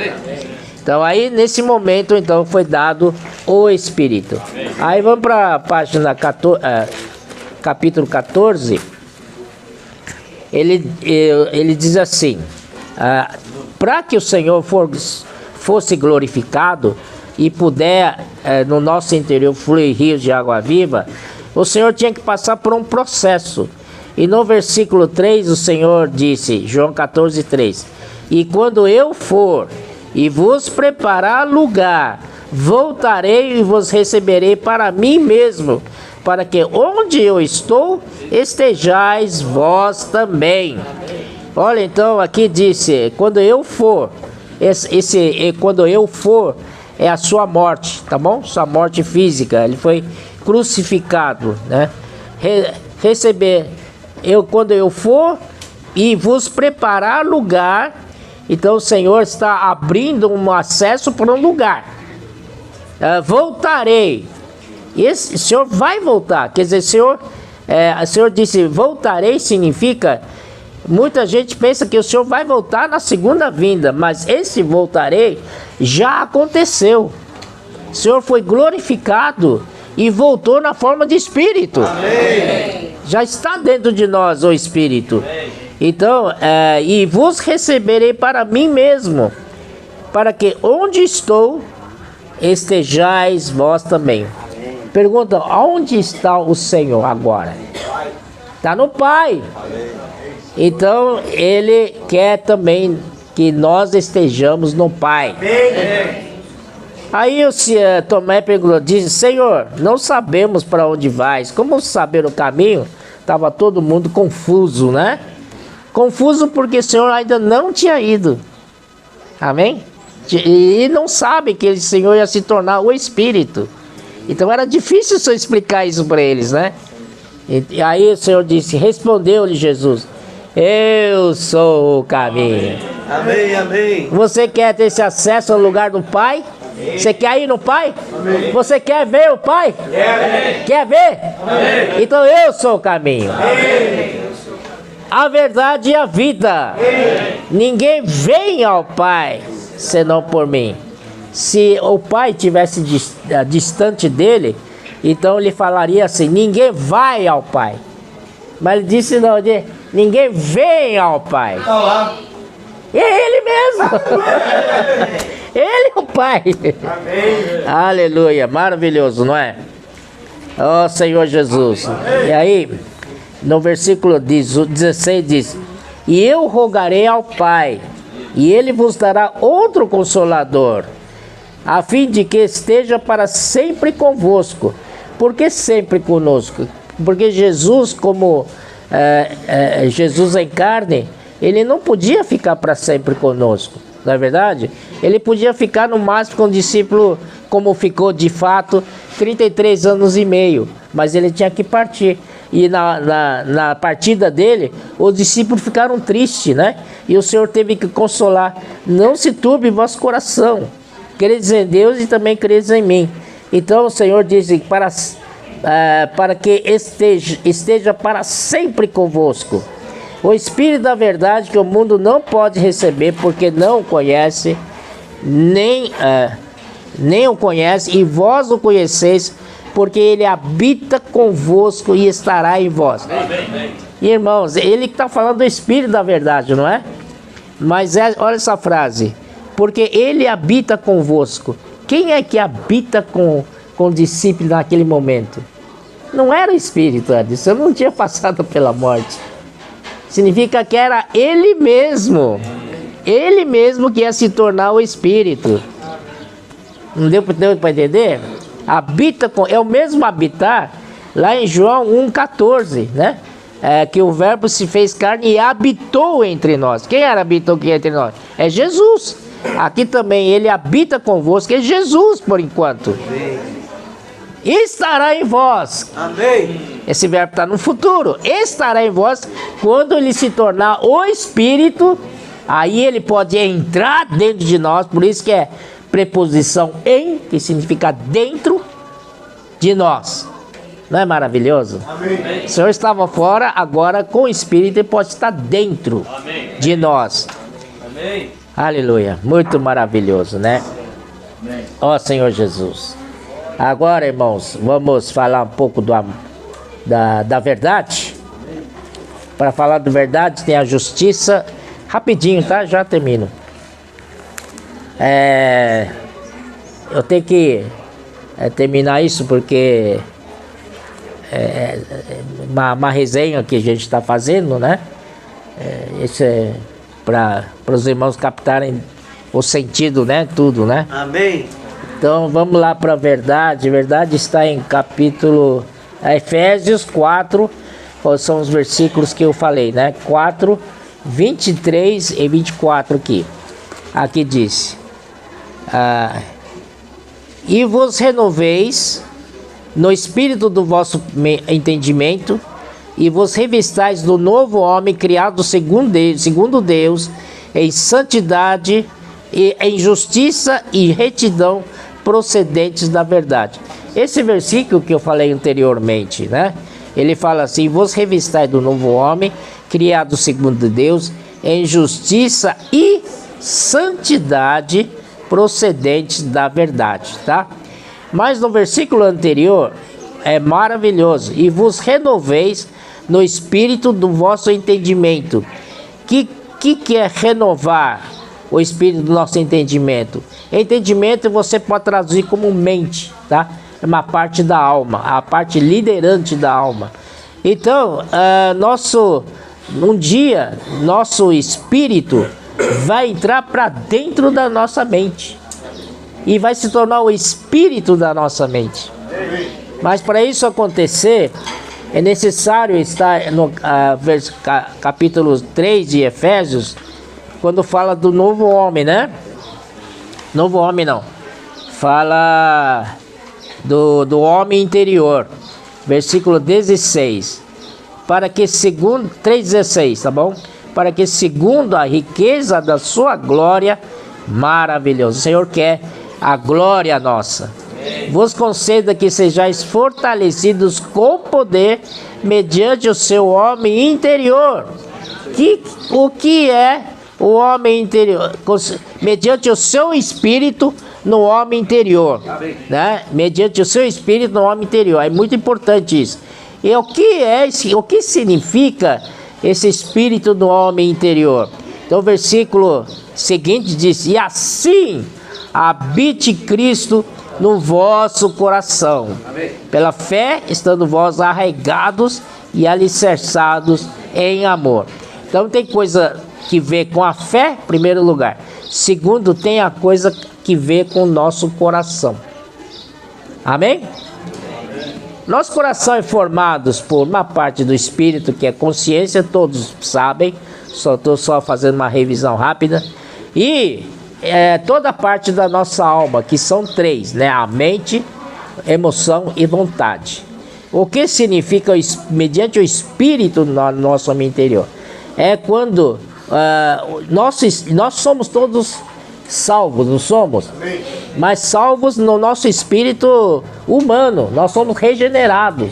Então aí nesse momento então foi dado o Espírito. Aí vamos para a página 14, capítulo 14. Ele diz assim, para que o Senhor fosse glorificado e puder no nosso interior fluir rios de água viva, o Senhor tinha que passar por um processo. E no versículo 3 o Senhor disse, João 14, 3, e quando eu for e vos preparar lugar, voltarei e vos receberei para mim mesmo, para que onde eu estou, estejais vós também. Olha, então aqui disse, quando eu for, quando eu for é a sua morte, tá bom? Sua morte física, ele foi crucificado, né? Quando eu for e vos preparar lugar, então o Senhor está abrindo um acesso para um lugar. Voltarei. E o Senhor vai voltar. Quer dizer, o Senhor disse voltarei, significa, muita gente pensa que o Senhor vai voltar na segunda vinda, mas esse voltarei já aconteceu. O Senhor foi glorificado e voltou na forma de Espírito. Amém. Já está dentro de nós o Espírito. Amém. Então, e vos receberei para mim mesmo, para que onde estou, estejais vós também. Amém. Pergunta, onde está o Senhor agora? Está no Pai. Amém. Então, Ele quer também que nós estejamos no Pai. Amém. Aí Tomé perguntou, disse, Senhor, não sabemos para onde vais. Como saber o caminho? Estava todo mundo confuso, né? Confuso porque o Senhor ainda não tinha ido. Amém? E não sabe que o Senhor ia se tornar o Espírito. Então era difícil o Senhor explicar isso para eles, né? E aí o Senhor disse, respondeu-lhe Jesus, eu sou o caminho. Amém, amém. Você quer ter esse acesso ao lugar do Pai? Amém. Você quer ir no Pai? Amém. Você quer ver o Pai? Amém. Quer ver? Amém. Então eu sou o caminho. Amém. a verdade e a vida. Ninguém vem ao Pai senão por mim. Se o Pai estivesse distante dele, então ele falaria assim: ninguém vai ao Pai. Mas ele disse não, ninguém vem ao Pai. É ele mesmo. Ele é o Pai. Amém. Aleluia, maravilhoso, não é? Ó Senhor Jesus. E aí, no versículo 16 diz: e eu rogarei ao Pai, e ele vos dará outro Consolador, a fim de que esteja para sempre convosco. Por que sempre conosco? Porque Jesus, como Jesus em carne, ele não podia ficar para sempre conosco, não é verdade? Ele podia ficar no máximo com o discípulo, como ficou de fato, 33 anos e meio, mas ele tinha que partir. E na partida dele, os discípulos ficaram tristes, né? E o Senhor teve que consolar: não se turbe vosso coração, credes em Deus e também credes em mim. Então o Senhor diz para que esteja para sempre convosco o Espírito da verdade, que o mundo não pode receber, porque não o conhece, nem o conhece, e vós o conheceis, porque ele habita convosco e estará em vós. Irmãos, ele está falando do Espírito da verdade, não é? Mas olha essa frase: porque ele habita convosco. Quem é que habita com o discípulo naquele momento? Não era o Espírito, Edson, eu não tinha passado pela morte. Significa que era ele mesmo que ia se tornar o Espírito. Não deu para entender? Habita com, é o mesmo habitar lá em João 1,14, né? Que o verbo se fez carne e habitou entre nós. Quem era habitou aqui entre nós? É Jesus. Aqui também ele habita convosco, é Jesus por enquanto. Estará em vós. Amém. Esse verbo está no futuro. Estará em vós quando ele se tornar o Espírito. Aí ele pode entrar dentro de nós. Por isso que é preposição em, que significa dentro de nós. Não é maravilhoso? Amém. O Senhor estava fora, agora com o Espírito ele pode estar dentro de nós. Amém. Aleluia. Muito maravilhoso, né? Ó Senhor Jesus. Agora, irmãos, vamos falar um pouco da verdade. Para falar da verdade, tem a justiça. Rapidinho, tá? Já termino. Eu tenho que terminar isso porque uma resenha que a gente está fazendo, né? Isso é para os irmãos captarem o sentido, né? Tudo, né? Amém. Então vamos lá para a verdade. A verdade está em capítulo Efésios 4, são os versículos que eu falei, né? 4, 23 e 24 aqui. Aqui diz: e vos renoveis no espírito do vosso entendimento, e vos revistais do novo homem criado segundo Deus, em santidade e em justiça e retidão procedentes da verdade. Esse versículo que eu falei anteriormente, né? Ele fala assim: vos revistai do novo homem, criado segundo Deus, em justiça e santidade procedentes da verdade, tá? Mas no versículo anterior é maravilhoso: e vos renoveis no espírito do vosso entendimento. Que é renovar o espírito do nosso entendimento? Entendimento você pode traduzir como mente, tá? É uma parte da alma, a parte liderante da alma. Então, um dia, nosso espírito vai entrar para dentro da nossa mente e vai se tornar o espírito da nossa mente. Mas para isso acontecer, é necessário estar no capítulo 3 de Efésios, quando fala do novo homem, né? Novo homem não. Fala do homem interior. Versículo 16. Para que segundo... 3,16, tá bom? Para que segundo a riqueza da sua glória, maravilhoso. O Senhor quer a glória nossa. Vos conceda que sejais fortalecidos com poder mediante o seu homem interior, o que é o homem interior? Mediante o seu espírito no homem interior, né? Mediante o seu espírito no homem interior. É muito importante isso. E o que significa esse espírito do homem interior? Então o versículo seguinte diz: e assim habite Cristo no vosso coração, pela fé estando vós arraigados e alicerçados em amor. Então tem coisa que vê com a fé, em primeiro lugar. Segundo, tem a coisa que vê com o nosso coração. Amém? Nosso coração é formado por uma parte do espírito, que é consciência, todos sabem, estou só fazendo uma revisão rápida, e toda a parte da nossa alma, que são três, né? A mente, emoção e vontade. O que significa mediante o espírito no nosso homem interior? É quando nós somos todos salvos, não somos? Mas salvos no nosso espírito humano, nós somos regenerados.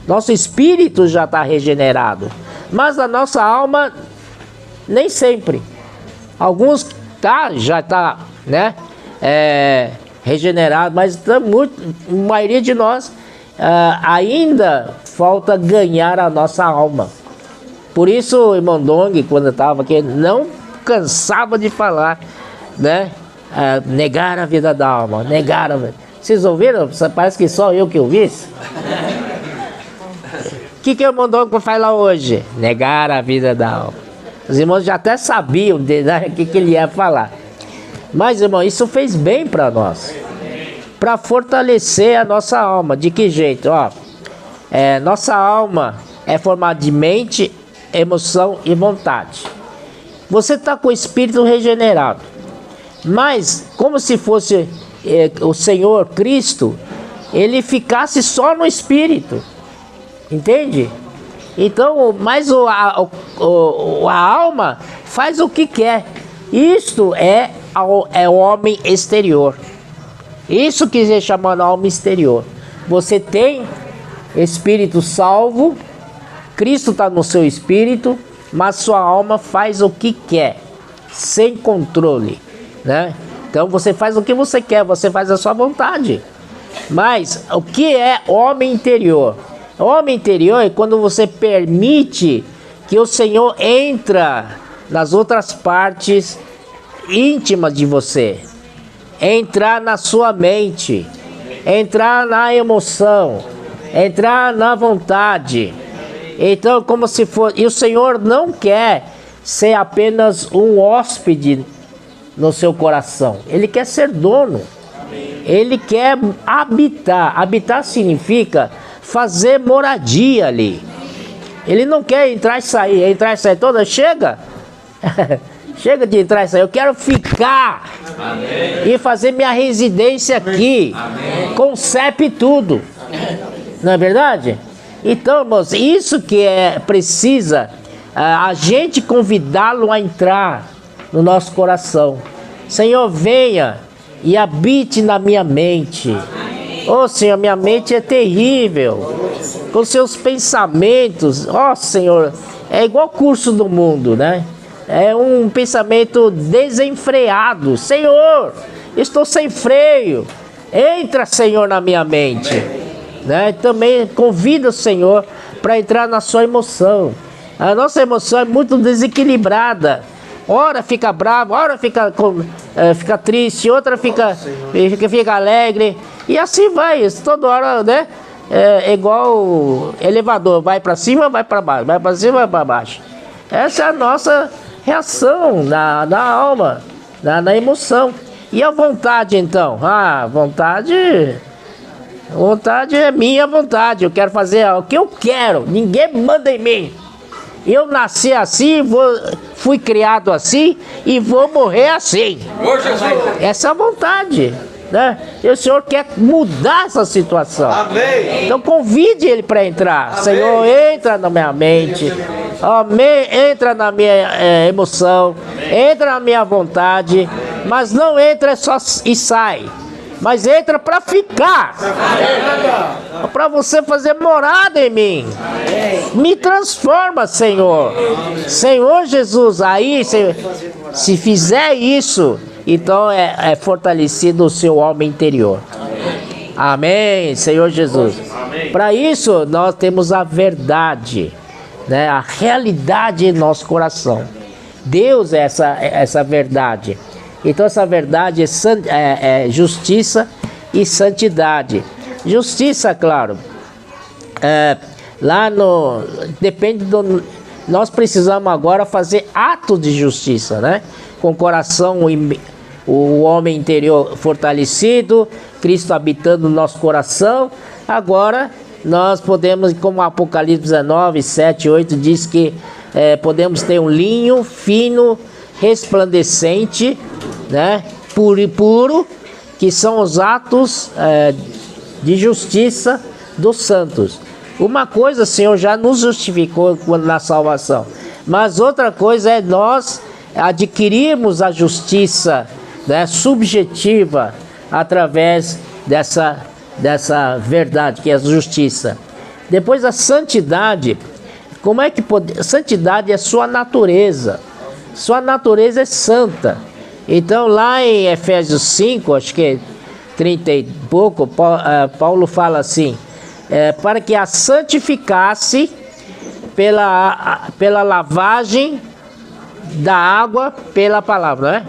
Nosso espírito já está regenerado, mas a nossa alma nem sempre. Alguns já está, né, regenerado, mas a maioria de nós ainda falta ganhar a nossa alma. Por isso o irmão Dong, quando estava aqui, não cansava de falar, né? Negar a vida da alma, negar a vida. Vocês ouviram? Parece que só eu que ouvi isso. O que o irmão Dong vai falar hoje? Negar a vida da alma. Os irmãos já até sabiam o que ele ia falar. Mas, irmão, isso fez bem para nós, para fortalecer a nossa alma. De que jeito? Nossa alma é formada de mente, emoção e vontade. Você está com o espírito regenerado, mas como se fosse o Senhor Cristo, ele ficasse só no espírito, entende? Então, mas a alma faz o que quer. Isto é o homem exterior. Isso que se chama de alma exterior. Você tem espírito salvo, Cristo está no seu espírito, mas sua alma faz o que quer, sem controle, né? Então você faz o que você quer, você faz a sua vontade. Mas o que é homem interior? O homem interior é quando você permite que o Senhor entra nas outras partes íntimas de você, entrar na sua mente, entrar na emoção, entrar na vontade. Então, como se fosse... E o Senhor não quer ser apenas um hóspede no seu coração. Ele quer ser dono. Ele quer habitar. Habitar significa fazer moradia ali. Ele não quer entrar e sair. Entrar e sair toda. Chega. Chega de entrar e sair. Eu quero ficar. Amém. E fazer minha residência aqui. Amém. Com CEP e tudo. Não é verdade? Então, irmãos, isso que precisa a gente convidá-lo a entrar no nosso coração. Senhor, venha e habite na minha mente. Oh, Senhor, minha mente é terrível, com seus pensamentos. Oh, Senhor, é igual curso do mundo, né? É um pensamento desenfreado. Senhor, estou sem freio. Entra, Senhor, na minha mente. Né? Também convida o Senhor para entrar na sua emoção. A nossa emoção é muito desequilibrada. Ora fica bravo, ora fica triste, outra fica alegre. E assim vai, toda hora, né? É igual elevador, vai para cima, vai para baixo, vai para cima, vai para baixo. Essa é a nossa reação na alma, na emoção. E a vontade, então? Vontade é minha vontade. Eu quero fazer o que eu quero. Ninguém manda em mim. Eu nasci assim, fui criado assim e vou morrer assim. Essa é a vontade, né? E o Senhor quer mudar essa situação. Amém. Então convide Ele para entrar. Amém. Senhor, entra na minha mente. Amém. Entra na minha emoção. Amém. Entra na minha vontade. Mas não entra só e sai. Mas entra para ficar. você fazer morada em mim. Me transforma, Senhor. Senhor Jesus, aí, Senhor, se fizer isso, então é fortalecido o seu homem interior. Amém, Senhor Jesus. Para isso, nós temos a verdade, né? A realidade em nosso coração. Deus é essa verdade. Então, essa verdade é justiça e santidade. Justiça, claro. Depende do. Nós precisamos agora fazer atos de justiça, né? Com o coração, o homem interior fortalecido, Cristo habitando no nosso coração. Agora nós podemos, como Apocalipse 19, 7, 8 diz que podemos ter um linho fino, resplandecente, né? Puro e puro, que são os atos de justiça dos santos. Uma coisa o Senhor já nos justificou na salvação, mas outra coisa é nós adquirirmos a justiça, né, subjetiva através dessa verdade que é a justiça. Depois a santidade. Como é que santidade é sua natureza. Sua natureza é santa. Então lá em Efésios 5, acho que é 30 e pouco, Paulo fala assim, para que a santificasse pela lavagem da água pela palavra, né?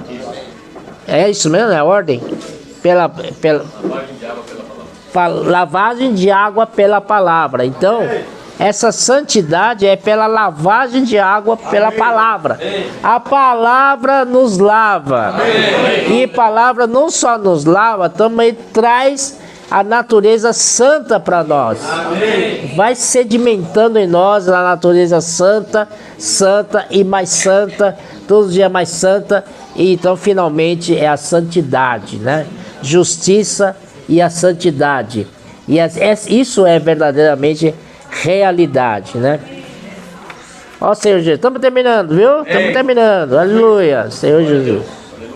É isso mesmo, é a ordem? Lavagem de água pela palavra. Então, essa santidade é pela lavagem de água pela palavra. A palavra nos lava. E a palavra não só nos lava, também traz a natureza santa para nós. Vai sedimentando em nós a natureza santa, santa e mais santa, todos os dias mais santa. E então finalmente é a santidade, né? Justiça e a santidade. E isso é verdadeiramente realidade, né? Ó Senhor Jesus, estamos terminando, viu? Estamos terminando, aleluia, Senhor Jesus.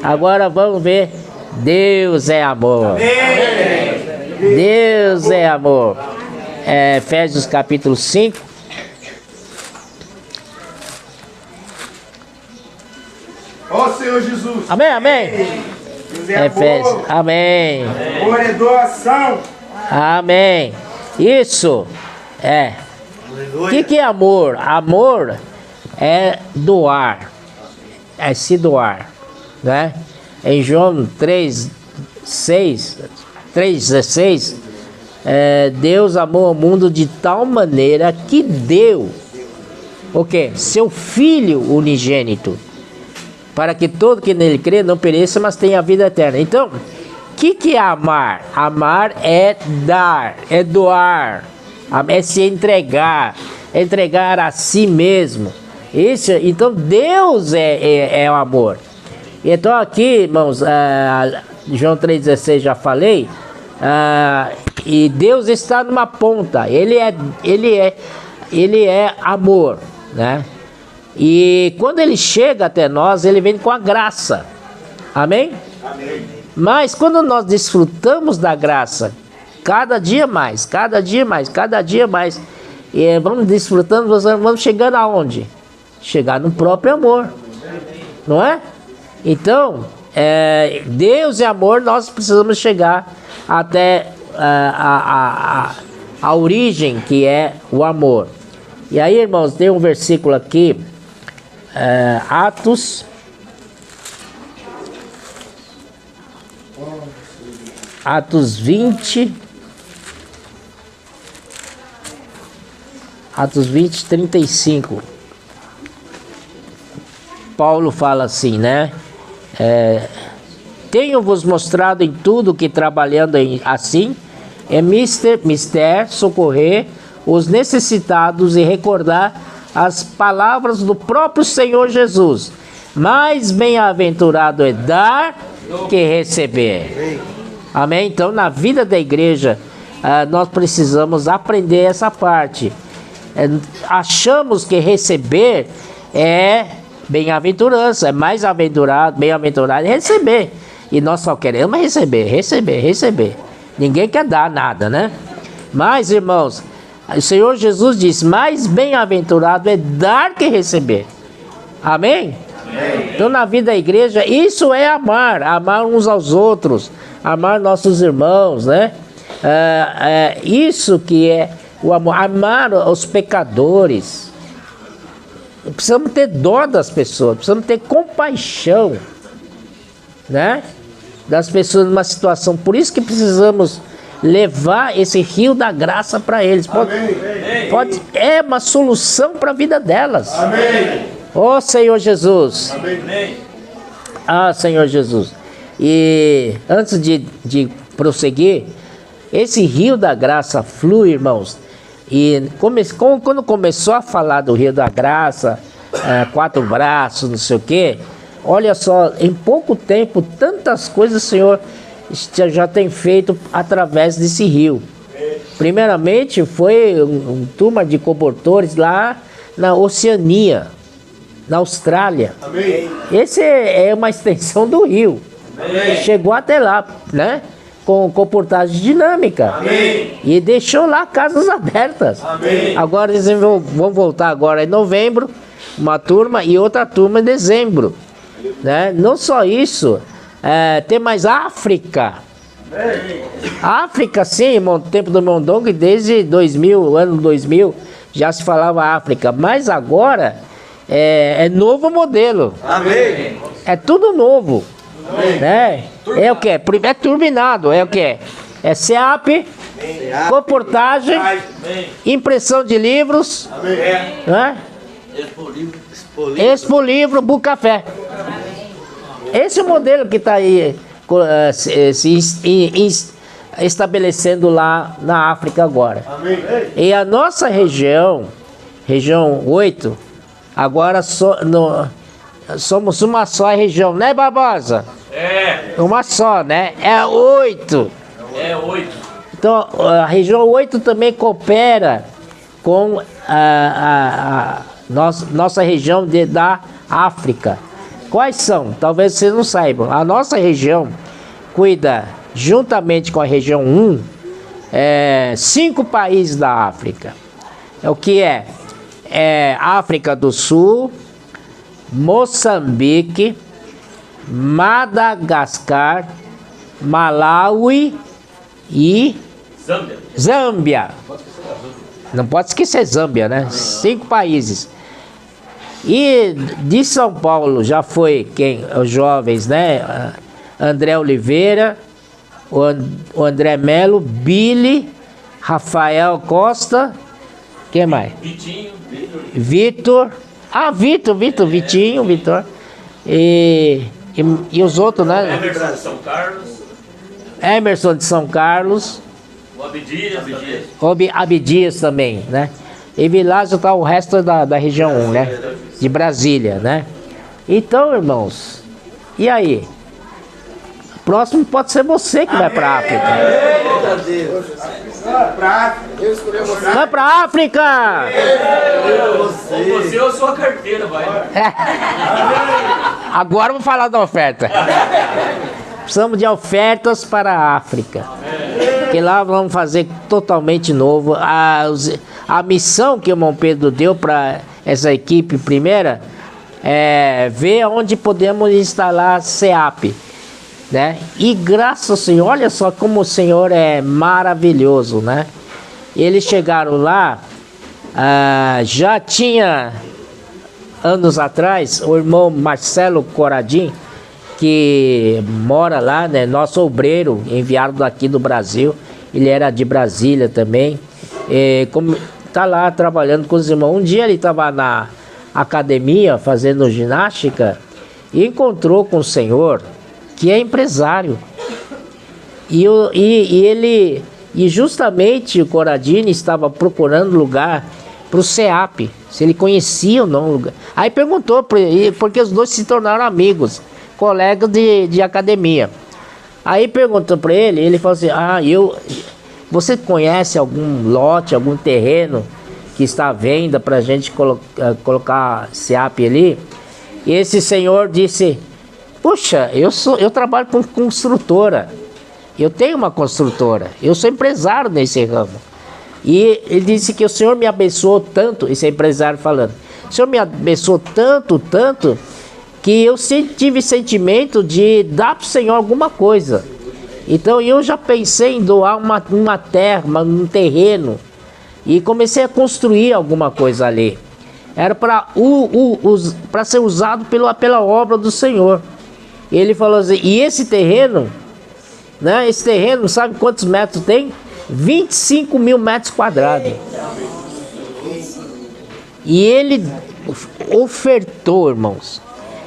Agora vamos ver, Deus é amor. Deus é amor. Efésios capítulo 5. Ó Senhor Jesus. Amém, amém. Deus é Efésios, amor. amém. Amor é doação. Amém. Isso O que é amor? Amor é doar, é se doar, né? Em João 3,16, Deus amou o mundo de tal maneira que deu o quê? Seu Filho unigênito, para que todo que nele crê não pereça, mas tenha a vida eterna. Então, o que é amar? Amar é dar, é doar, é se entregar a si mesmo. Isso, então Deus é o amor. Então aqui, irmãos, João 3,16 já falei, e Deus está numa ponta, Ele é amor, né? E quando Ele chega até nós, Ele vem com a graça, amém? Amém. Mas quando nós desfrutamos da graça, cada dia mais, e vamos desfrutando, vamos chegando aonde? Chegar no próprio amor, não é? Então, Deus é amor, nós precisamos chegar até a origem, que é o amor. E aí, irmãos, tem um versículo aqui, Atos 20, 35. Paulo fala assim, né? Tenho-vos mostrado em tudo que trabalhando assim, é mister socorrer os necessitados e recordar as palavras do próprio Senhor Jesus. Mais bem-aventurado é dar que receber. Amém? Então, na vida da igreja, nós precisamos aprender essa parte. Achamos que receber é bem-aventurança, é mais aventurado, bem-aventurado é receber. E nós só queremos receber. Ninguém quer dar nada, né? Mas, irmãos, o Senhor Jesus disse, mais bem-aventurado é dar que receber. Amém? Amém? Então, na vida da igreja, isso é amar uns aos outros, amar nossos irmãos, né? Isso que é o amor, amar os pecadores. Precisamos ter dó das pessoas, precisamos ter compaixão, né? Das pessoas numa situação. Por isso que precisamos levar esse rio da graça para eles. É uma solução para a vida delas. Amém. Ó Senhor Jesus. Amém. Ah, Senhor Jesus. E antes de prosseguir, esse rio da graça flui, irmãos. E quando começou a falar do rio da graça, 4 braços, não sei o quê, olha só, em pouco tempo, tantas coisas o Senhor já tem feito através desse rio. Primeiramente, foi uma turma de cobertores lá na Oceania, na Austrália. Amém. Esse é uma extensão do rio. Amém. Chegou até lá, né? Com comportagem dinâmica. Amém. E deixou lá casas abertas. Amém. Agora eles vão voltar agora em novembro, uma turma, e outra turma em dezembro, né? Não só isso, tem mais África. África, sim, no tempo do Mondongo, desde 2000, ano 2000, já se falava África, mas agora é novo modelo. Amém. É tudo novo. Né? É o que? É turbinado, é o que? É SEAP, comportagem, impressão de livros, né? Expo Livro, Bucafé. Esse é o modelo que está aí se estabelecendo lá na África agora. E a nossa região 8, agora somos uma só região, né, Barbosa? Uma só, né? É 8. Então, a região 8 também coopera com a nossa região da África. Quais são? Talvez vocês não saibam. A nossa região cuida, juntamente com a região 1, 5 países da África. O que é? África do Sul, Moçambique, Madagascar, Malawi e Zâmbia. Não pode esquecer Zâmbia, né? 5 países. E de São Paulo já foi os jovens, né? André Oliveira, o André Melo, Billy, Rafael Costa, quem mais? Vitor. Vitinho, Vitor. E os outros, né? Emerson de São Carlos. O Abdias também, né? E Vilásio tá o resto da região 1, né? De Brasília, né? Então, irmãos, e aí? Próximo pode ser você que vai pra África. Vai pra África! Você ou sua carteira, vai. Agora eu vou falar da oferta. Precisamos de ofertas para a África. Que lá vamos fazer totalmente novo. A missão que o irmão Pedro deu para essa equipe primeira é ver onde podemos instalar SEAP, né? E graças ao Senhor, olha só como o Senhor é maravilhoso, né? Eles chegaram lá, já tinha anos atrás, o irmão Marcelo Coradim, que mora lá, né? Nosso obreiro, enviado daqui do Brasil, ele era de Brasília também, tá lá trabalhando com os irmãos. Um dia ele estava na academia fazendo ginástica e encontrou com o Senhor, que é empresário, e justamente o Coradini estava procurando lugar para o SEAP, se ele conhecia ou não o lugar. Aí perguntou para ele, porque os dois se tornaram amigos, colegas de academia. Aí perguntou para ele, ele falou assim: você conhece algum lote, algum terreno que está à venda para a gente colocar SEAP ali? E esse senhor disse: puxa, eu trabalho com construtora, eu tenho uma construtora, eu sou empresário nesse ramo. E ele disse que o Senhor me abençoou tanto, esse empresário falando, o Senhor me abençoou tanto, tanto, que eu tive sentimento de dar para o Senhor alguma coisa. Então eu já pensei em doar uma terra, um terreno, e comecei a construir alguma coisa ali. Era para ser usado pela obra do Senhor. Ele falou assim, e esse terreno, né? Esse terreno, sabe quantos metros tem? 25 mil metros quadrados. E ele ofertou, irmãos.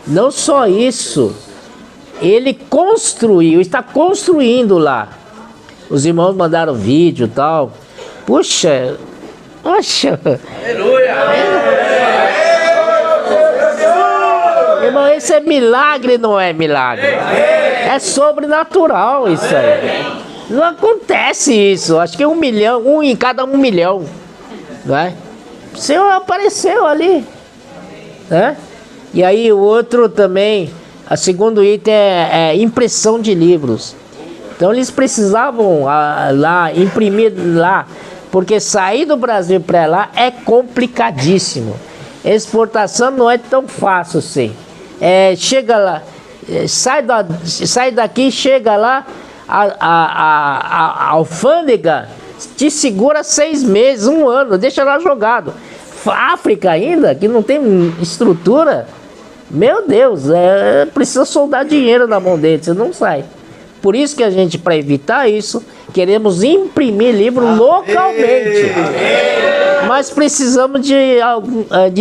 Não só isso, ele construiu, está construindo lá. Os irmãos mandaram vídeo e tal. Puxa, poxa. Aleluia! Irmão, esse é milagre, não é milagre? É sobrenatural isso aí. Não acontece isso. Acho que 1 milhão, um em cada 1 milhão. Não é? O Senhor apareceu ali. Né? E aí o outro também, a segundo item é impressão de livros. Então eles precisavam lá imprimir lá, porque sair do Brasil para lá é complicadíssimo. Exportação não é tão fácil assim. Chega lá, sai daqui, chega lá, a alfândega te segura 6 meses, 1 ano, deixa lá jogado. África ainda, que não tem estrutura, meu Deus, precisa soldar dinheiro na mão dele, você não sai. Por isso que a gente, para evitar isso, queremos imprimir livro localmente. Mas precisamos de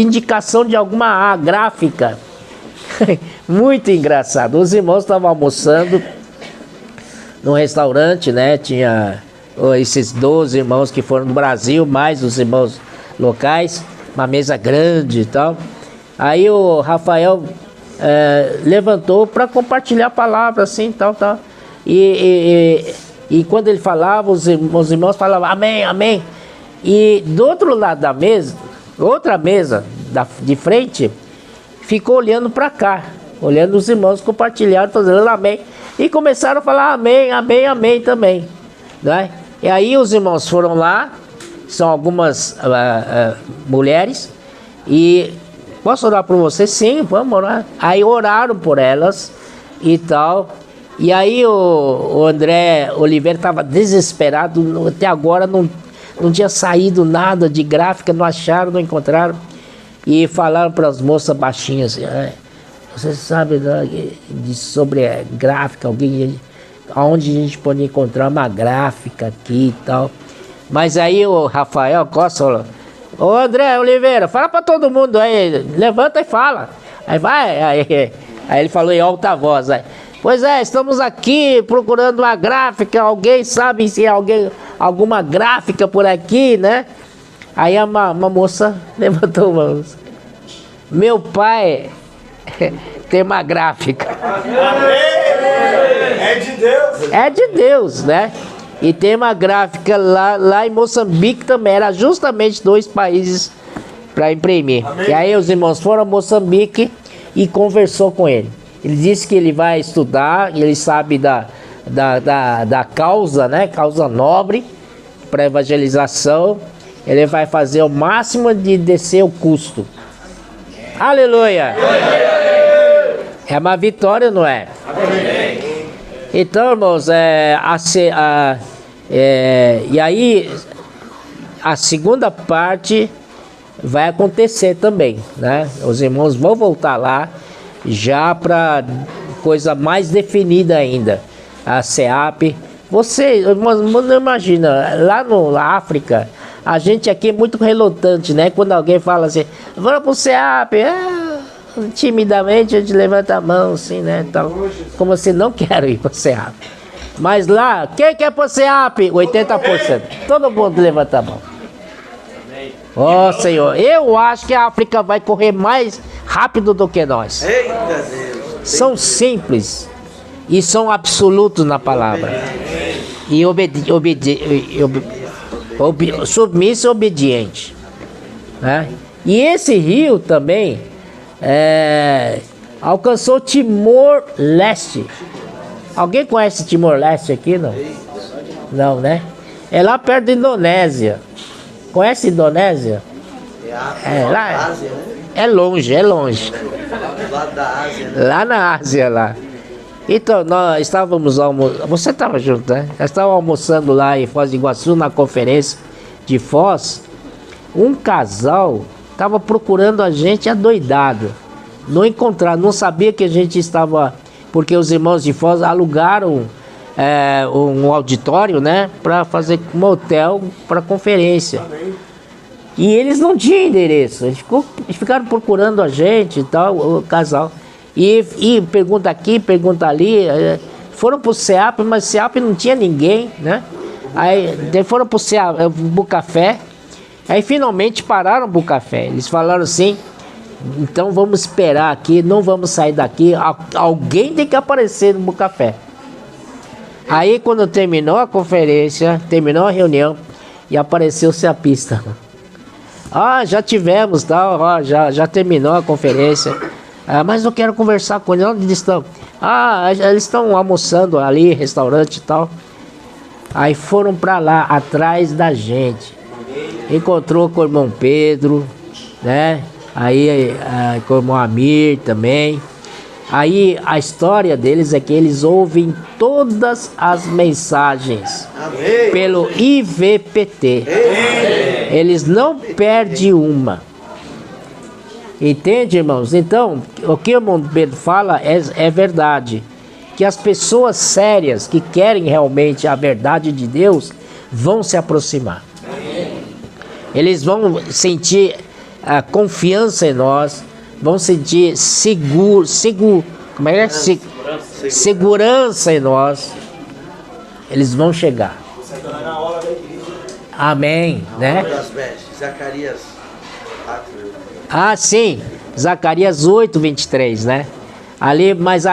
indicação de alguma gráfica. Muito engraçado. Os irmãos estavam almoçando num restaurante, né? Tinha esses 12 irmãos que foram do Brasil, mais os irmãos locais, uma mesa grande e tal. Aí o Rafael levantou para compartilhar a palavra, assim, tal. E quando ele falava, os irmãos falavam amém, amém. E do outro lado da mesa, outra mesa de frente, ficou olhando para cá, olhando os irmãos compartilharam, fazendo amém. E começaram a falar amém, amém, amém também. Né? E aí os irmãos foram lá, são algumas mulheres, e posso orar por você? Sim, vamos orar. Aí oraram por elas e tal. E aí o André Oliveira estava desesperado, até agora não tinha saído nada de gráfica, não acharam, não encontraram. E falaram para as moças baixinhas assim, você sabe sobre gráfica, aonde a gente pode encontrar uma gráfica aqui e tal. Mas aí o Rafael Costa falou, ô André Oliveira, fala para todo mundo aí, levanta e fala. Aí vai, aí ele falou em alta voz, pois estamos aqui procurando uma gráfica, alguém sabe se alguma gráfica por aqui, né? Aí uma moça levantou a mão. Meu pai tem uma gráfica. É de Deus. É de Deus, né? E tem uma gráfica lá em Moçambique também. Era justamente 2 países para imprimir. Amém. E aí os irmãos foram a Moçambique e conversou com ele. Ele disse que ele vai estudar, ele sabe da causa, né? Causa nobre para evangelização. Ele vai fazer o máximo de descer o custo. Aleluia! É uma vitória, não é? Então, irmãos, e aí a segunda parte vai acontecer também, né? Os irmãos vão voltar lá já para coisa mais definida ainda. A SEAP. Você, não imagina, lá na África, a gente aqui é muito relutante, né? Quando alguém fala assim, vamos pro SEAP, timidamente a gente levanta a mão assim, né? Então, como assim, não quero ir pro SEAP. Mas lá, quem quer pro SEAP? 80%. Todo mundo levanta a mão. Ó, Senhor, eu acho que a África vai correr mais rápido do que nós. Eita Deus. São simples e são absolutos na palavra. E submisso e obediente, né? E esse rio também alcançou Timor-Leste. Alguém conhece Timor-Leste aqui, não? Não, né? É lá perto da Indonésia. Conhece a Indonésia? Lá Ásia, né? é longe, é longe. Do lado da Ásia, né? Lá na Ásia, lá. Então, nós estávamos almoçando. Você estava junto, né? Nós estávamos almoçando lá em Foz do Iguaçu, na conferência de Foz. Um casal estava procurando a gente adoidado. Não encontraram, não sabia que a gente estava. Porque os irmãos de Foz alugaram um auditório, né? Para fazer um hotel para conferência. E eles não tinham endereço, eles ficaram procurando a gente e tal, o casal. E pergunta aqui, pergunta ali, foram pro SEAP, mas o SEAP não tinha ninguém, né? Aí foram pro SEAP, pro café, aí finalmente pararam pro café. Eles falaram assim, então vamos esperar aqui, não vamos sair daqui, alguém tem que aparecer no café. Aí quando terminou a conferência, terminou a reunião, e apareceu o SEAPista. Já tivemos, tal, já terminou a conferência. Mas eu quero conversar com eles. Onde eles estão? Eles estão almoçando ali, restaurante e tal. Aí foram para lá, atrás da gente. Encontrou com o irmão Pedro, né? Aí com o irmão Amir também. Aí a história deles é que eles ouvem todas as mensagens pelo IVPT. Eles não perdem uma. Entende, irmãos? Então, o que o irmão Pedro fala é verdade. Que as pessoas sérias que querem realmente a verdade de Deus vão se aproximar. Eles vão sentir a confiança em nós, vão sentir segurança em nós. Eles vão chegar. Amém, né? Zacarias 4. Sim, Zacarias 8, 23, né? Ali, mas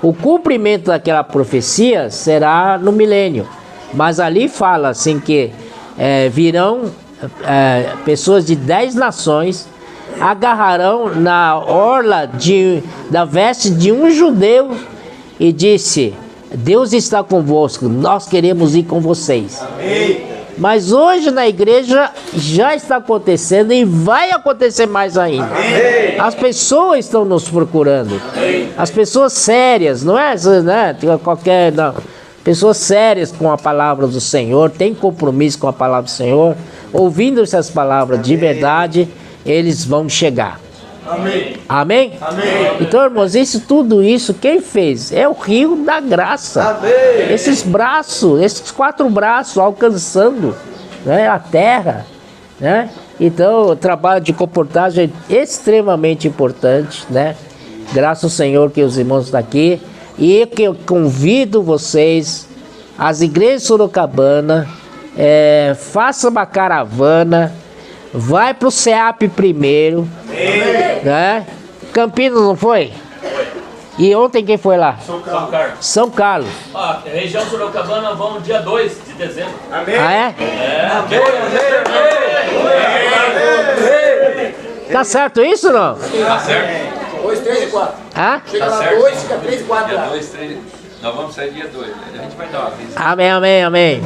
o cumprimento daquela profecia será no milênio. Mas ali fala assim que virão pessoas de 10 nações, agarrarão na orla da veste de um judeu e disse: Deus está convosco, nós queremos ir com vocês. Amém. Mas hoje na igreja já está acontecendo e vai acontecer mais ainda. Amém. As pessoas estão nos procurando. Amém. As pessoas sérias, não é, né? Não. Pessoas sérias com a palavra do Senhor, têm compromisso com a palavra do Senhor, ouvindo essas palavras de verdade, eles vão chegar. Amém. Amém? Amém. Então, irmãos, tudo isso, quem fez? É o rio da graça. Amém. Esses braços, esses 4 braços alcançando, né, a terra, né? Então, o trabalho de comportagem é extremamente importante, né? Graças ao Senhor que os irmãos estão aqui. E que eu convido vocês, as igrejas de Sorocabana, faça uma caravana, vai para o SEAP primeiro, né? Campinas não foi? E ontem quem foi lá? São Carlos. Região Sorocabana vão dia 2 de dezembro. Amém. É? Tá certo isso ou não? Tá certo. 2, 3 e 4. Chega lá 2, fica 3 e 4 lá. 2, 3. Nós vamos sair dia 2. A gente vai dar uma vista. Amém.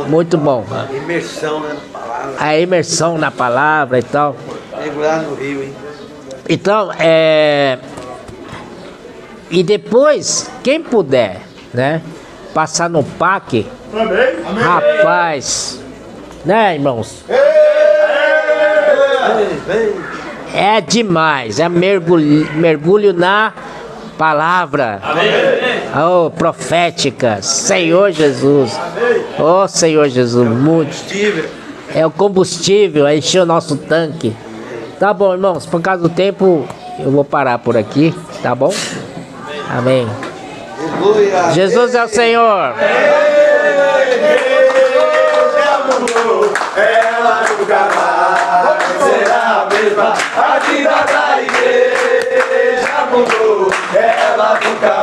Muito bom. Imersão, né, na palavra. A imersão na palavra e tal. Mergulhar no rio, hein? Então, e depois, quem puder, né, passar no PAC, rapaz, né, irmãos? É demais, é mergulho na palavra. Oh, profética, Senhor Jesus. Oh, Senhor Jesus, muito. É o combustível, é encher o nosso tanque. Tá bom, irmãos, por causa do tempo, eu vou parar por aqui, tá bom? Amém. Jesus é o Senhor. Ela nunca mais será a mesma. A vida da igreja mudou. Ela nunca